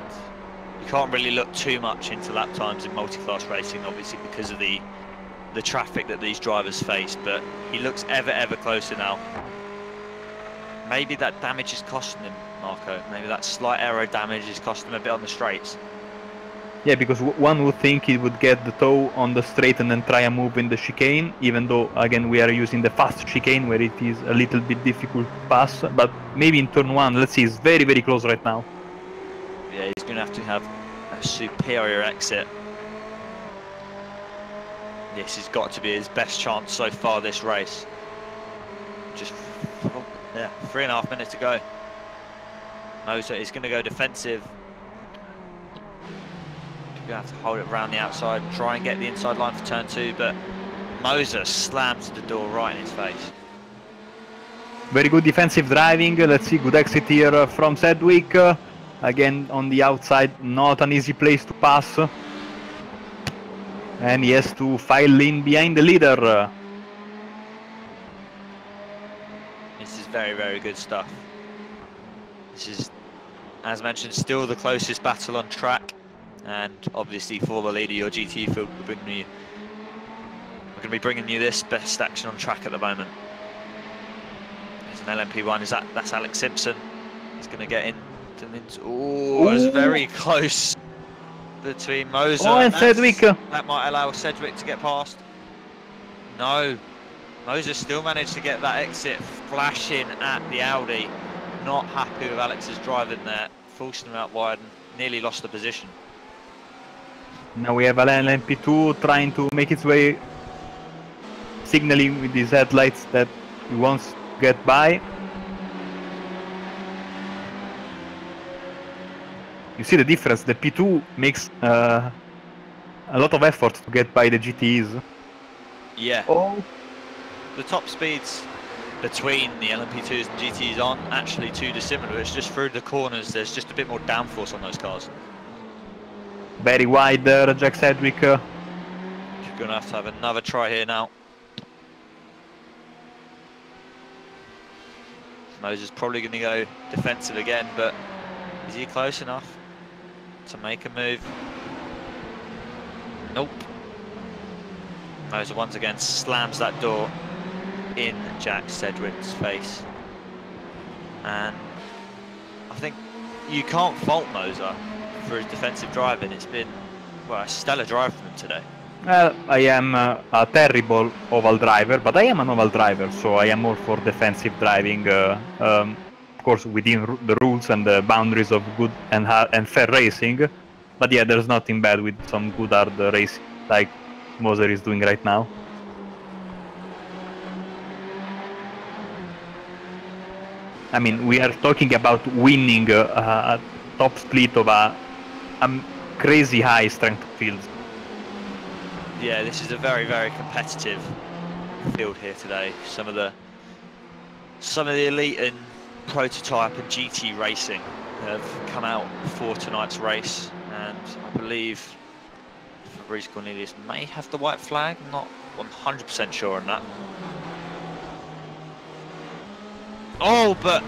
you can't really look too much into lap times in multi-class racing, obviously, because of the traffic that these drivers face, but he looks ever closer now. Maybe that damage is costing him, Marco. Maybe that slight aero damage is costing him a bit on the straights. Yeah, because one would think he would get the toe on the straight and then try a move in the chicane, even though, again, we are using the fast chicane where it is a little bit difficult to pass, but maybe in turn 1, let's see, it's very close right now. Yeah, he's going to have a superior exit. This has got to be his best chance so far this race. Just, yeah, 3.5 minutes to go. Moser is going to go defensive. You're going to have to hold it around the outside, try and get the inside line for turn 2, but Moser slams the door right in his face. Very good defensive driving. Let's see, good exit here from Sedgwick. Again, on the outside, not an easy place to pass. And he has to file in behind the leader. This is very good stuff. This is, as mentioned, still the closest battle on track. And obviously for the leader, your GT field, we're going to be bringing you this best action on track at the moment. There's an LMP1, that's Alex Simpson. He's going to get in. Oh, it's very close between Moser and Sedgwick. That might allow Sedgwick to get past. No, Moser still managed to get that exit, flashing at the Audi. Not happy with Alex's driving there, forcing him out wide and nearly lost the position. Now we have Alain LMP2 trying to make its way, signaling with his headlights that he wants to get by. You see the difference, the P2 makes a lot of effort to get by the GTs. Yeah. Oh. The top speeds between the LMP2s and GTs aren't actually too dissimilar. It's just through the corners, there's just a bit more downforce on those cars. Very wide there, Jack Sedgwick. You're going to have another try here now. Moser's probably going to go defensive again, but is he close enough to make a move? Nope. Moser once again slams that door in Jack Sedgwick's face. And I think you can't fault Moser for his defensive driving. It's been, well, a stellar drive from him today. Well, I am a terrible oval driver, but I am an oval driver, so I am more for defensive driving, of course within the rules and the boundaries of good and fair racing. But yeah, there's nothing bad with some good hard racing like Moser is doing right now. I mean, we are talking about winning a top split of a crazy high strength field. Yeah, this is a very competitive field here today. Some of the elite and prototype and GT racing have come out for tonight's race, and I believe Fabrice Cornelius may have the white flag. I'm not 100% sure on that. Oh, but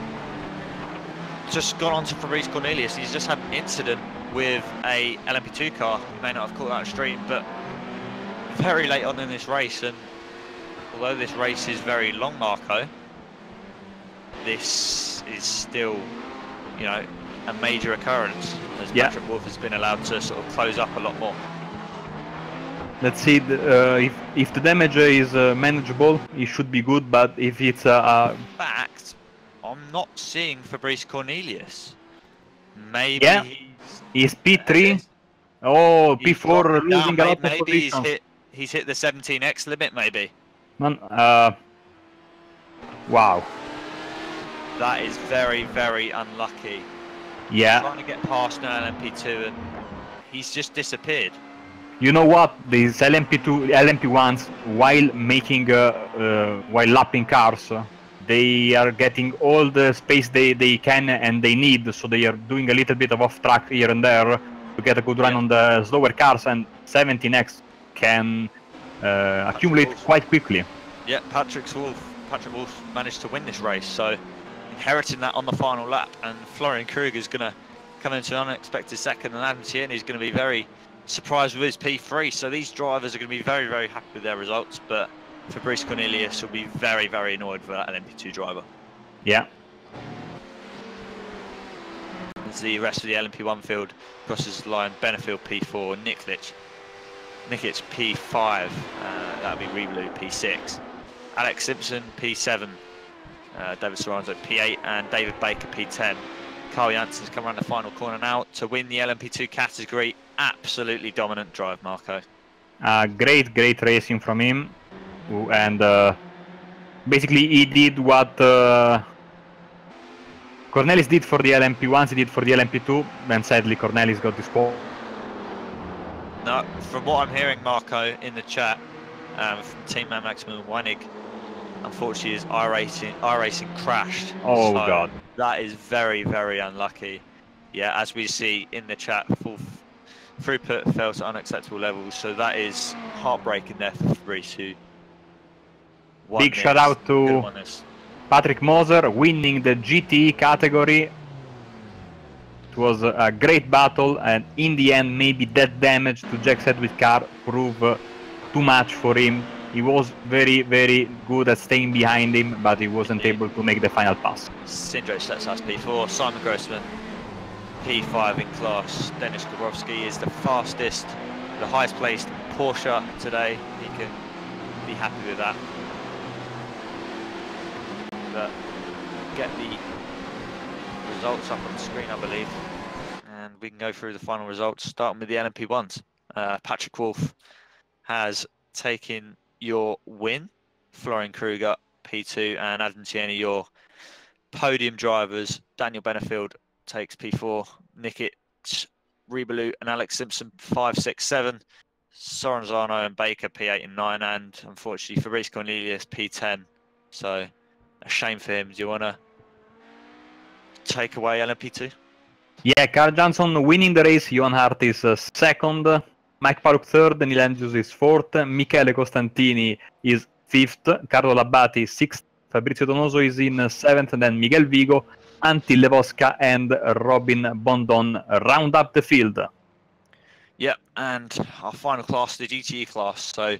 just gone on to Fabrice Cornelius. He's just had an incident with a LMP2 car. You may not have caught that stream, but very late on in this race, and although this race is very long, Marco, this is still, you know, a major occurrence, as Patrick Wolff has been allowed to sort of close up a lot more. Let's see, if the damage is manageable, it should be good, but if it's In fact, I'm not seeing Fabrice Cornelius. Maybe he's P3. Oh, P4 losing a lot of positions. Maybe he's hit the 17x limit, maybe. Wow. That is very unlucky. Yeah. He's trying to get past an LMP2 and he's just disappeared. You know what? These LMP1s, while making, while lapping cars, they are getting all the space they can and they need, so they are doing a little bit of off track here and there to get a good run on the slower cars, and 17x can accumulate quite quickly. Yeah, Patrick Wolf managed to win this race, so inheriting that on the final lap, and Florian Kruger is going to come into an unexpected second, and Adam Tierney is going to be very surprised with his P3. So these drivers are going to be very, very happy with their results, but Fabrice Cornelius will be very, very annoyed with that LMP2 driver. Yeah. As the rest of the LMP1 field crosses the line, Benefield P4, Niklic P5, that'll be Reblu P6, Alex Simpson P7, David Soranzo P8, and David Baker P10. Carl Jansen's come around the final corner now to win the LMP2 category. Absolutely dominant drive, Marco. Great racing from him, and basically he did what Cornelis did for the LMP1, he did for the LMP2, and sadly Cornelis got disqualified. No, from what I'm hearing, Marco, in the chat, from Team Man Maximum Weinig, unfortunately his iRacing crashed. Oh, so God. That is very, very unlucky. Yeah, as we see in the chat, full throughput fell to unacceptable levels, so that is heartbreaking there for Fabrice, who won Big this. shout out to Patrick Moser winning the GTE category. It was a great battle, and in the end maybe that damage to Jack Sedgwick's car proved too much for him. He was very, very good at staying behind him, but he wasn't able to make the final pass. Sindre Setsas P4, Simon Grossman P5 in class. Denis Gabrovski is the fastest, the highest placed Porsche today. He can be happy with that. But get the results up on the screen, I believe, and we can go through the final results, starting with the LMP1s. Patrick Wolf has taken your win, Florian Kruger P2, and Adam Tierney your podium drivers. Daniel Benefield takes P4, Nikit, Rebelu and Alex Simpson 5, 6, 7, Sorrenzano and Baker P8 and 9, and unfortunately Fabrice Cornelius P10. So a shame for him. Do you want to take away LMP2? Yeah, Carl Johnson winning the race, Johan Hart is second, Mike Paluk third, Neil Andrews is fourth, Michele Costantini is fifth, Carlo Labati sixth, Fabrizio Donoso is in seventh, and then Miguel Vigo, Antti Levosca and Robin Bondon round up the field. Yep, and our final class, the GTE class. So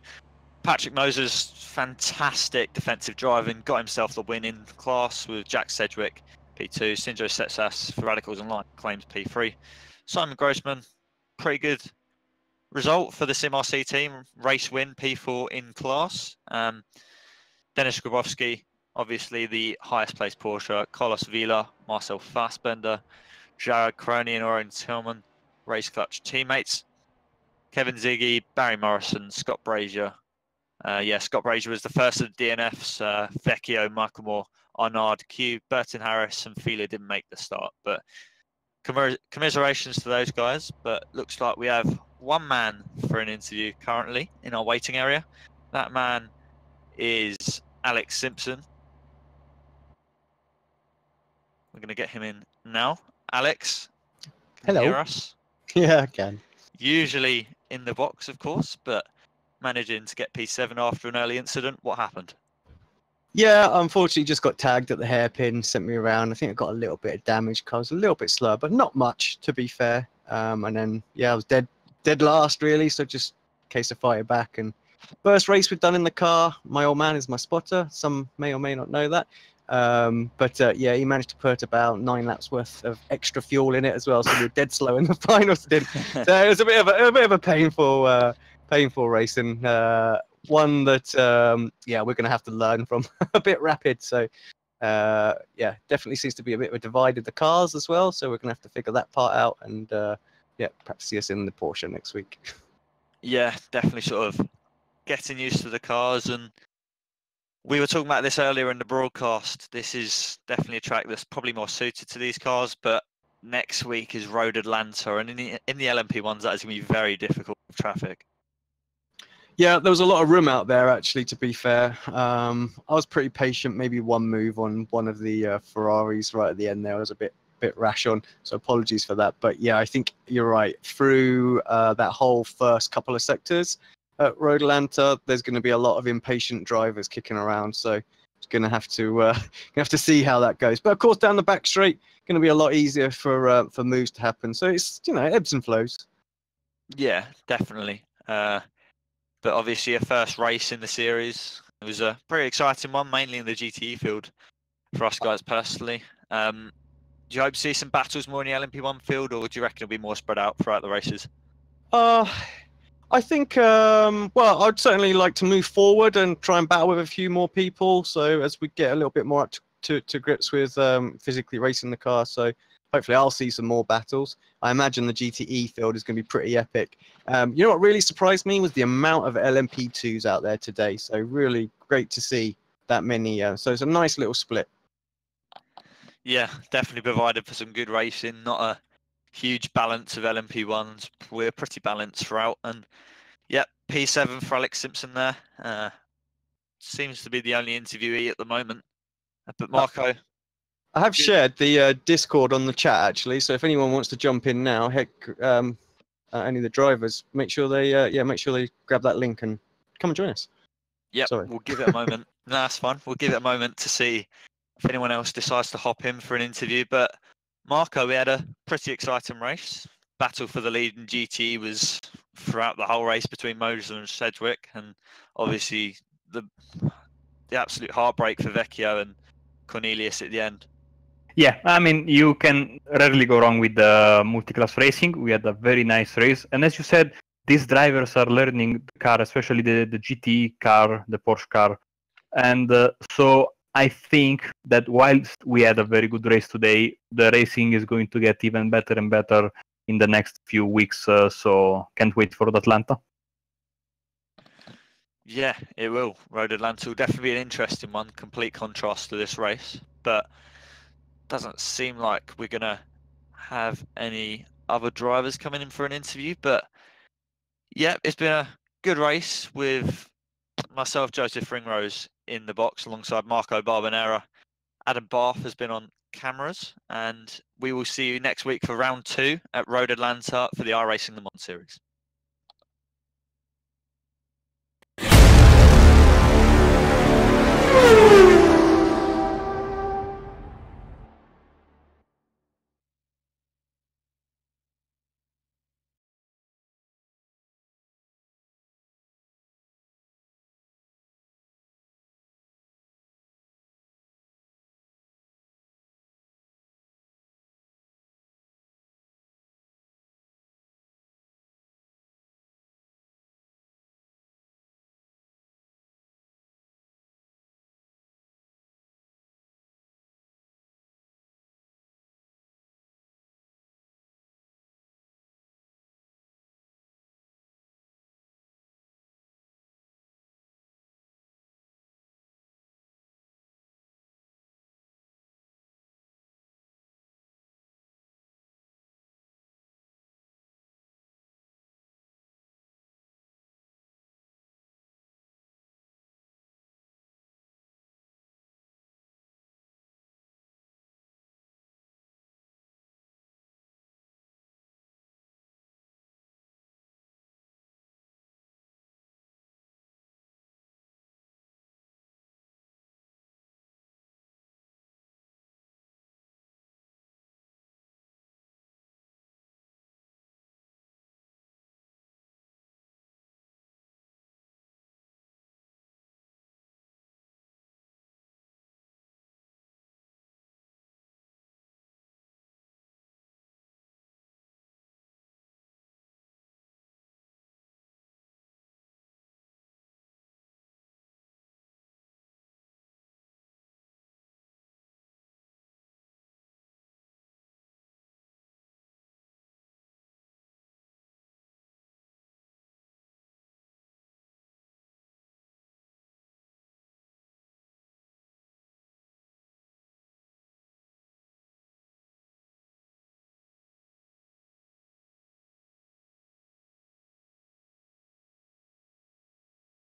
Patrick Moser's fantastic defensive driving got himself the win in class with Jack Sedgwick P2, Sindre Setsas for Radicals Online claims P3. Simon Grossman, pretty good result for the SimRC team, race win P4 in class. Denis Grabowski, obviously the highest placed Porsche, Carlos Vila, Marcel Fassbender, Jared Crony and Orion Tillman, race clutch teammates. Kevin Ziggy, Barry Morrison, Scott Brazier. Scott Brazier was the first of the DNFs. Vecchio, Michael Moore, Arnaud, Q, Burton Harris and Fila didn't make the start. But commiserations to those guys. But looks like we have one man for an interview currently in our waiting area. That man is Alex Simpson. We're going to get him in now. Alex, can you hear us? Yeah, I can. Usually in the box, of course, but managing to get P7 after an early incident. What happened? Yeah, unfortunately just got tagged at the hairpin, sent me around. I think I got a little bit of damage. I was a little bit slow, but not much, to be fair. And then, yeah, I was dead last, really, so just a case of fighting back. And first race we've done in the car, my old man is my spotter. Some may or may not know that. Yeah, he managed to put about 9 laps worth of extra fuel in it as well, so we were dead slow in the final stint. So it was a bit of a painful race, and one that yeah, we're going to have to learn from. A bit rapid, so yeah, definitely seems to be a bit of a divide in the cars as well, so we're going to have to figure that part out, and yeah, perhaps see us in the Porsche next week. Yeah, definitely sort of getting used to the cars, and we were talking about this earlier in the broadcast. This is definitely a track that's probably more suited to these cars, but next week is Road Atlanta, and in the LMP1s that is going to be very difficult with traffic. Yeah, there was a lot of room out there, actually, to be fair. I was pretty patient, maybe one move on one of the Ferraris right at the end there. I was a bit rash on, so apologies for that. But yeah, I think you're right. Through that whole first couple of sectors, at Road Atlanta, there's going to be a lot of impatient drivers kicking around. So it's going to have to see how that goes. But of course, down the back straight, going to be a lot easier for moves to happen. So it's ebbs and flows. Yeah, definitely. But obviously, a first race in the series. It was a pretty exciting one, mainly in the GTE field for us guys personally. Do you hope to see some battles more in the LMP1 field, or do you reckon it'll be more spread out throughout the races? I think, well, I'd certainly like to move forward and try and battle with a few more people. So as we get a little bit more up to grips with physically racing the car, so hopefully I'll see some more battles. I imagine the GTE field is going to be pretty epic. You know what really surprised me was the amount of LMP2s out there today. So really great to see that many. So it's a nice little split. Yeah, definitely provided for some good racing. Not a huge balance of LMP1s. We're pretty balanced throughout. And yeah, P7 for Alex Simpson there. Seems to be the only interviewee at the moment. But Marco. I have shared the Discord on the chat actually. So if anyone wants to jump in now, heck, any of the drivers, make sure they grab that link and come and join us. Yep, Sorry. we'll give it a moment. No, that's fine. We'll give it a moment to see if anyone else decides to hop in for an interview. But Marco, we had a pretty exciting race. Battle for the lead in GT was throughout the whole race between Moser and Sedgwick, and obviously the absolute heartbreak for Vecchio and Cornelius at the end. Yeah, I mean, you can rarely go wrong with the multi-class racing. We had a very nice race. And as you said, these drivers are learning the car, especially the GT car, the Porsche car. And so I think that whilst we had a very good race today, the racing is going to get even better and better in the next few weeks. So can't wait for Atlanta. Yeah, it will. Road Atlanta will definitely be an interesting one. Complete contrast to this race. But doesn't seem like we're going to have any other drivers coming in for an interview. But yeah, it's been a good race with myself, Joseph Ringrose, in the box alongside Marco Barbanera. Adam Barth has been on cameras, and we will see you next week for round 2 at Road Atlanta for the iRacing Le Mans series.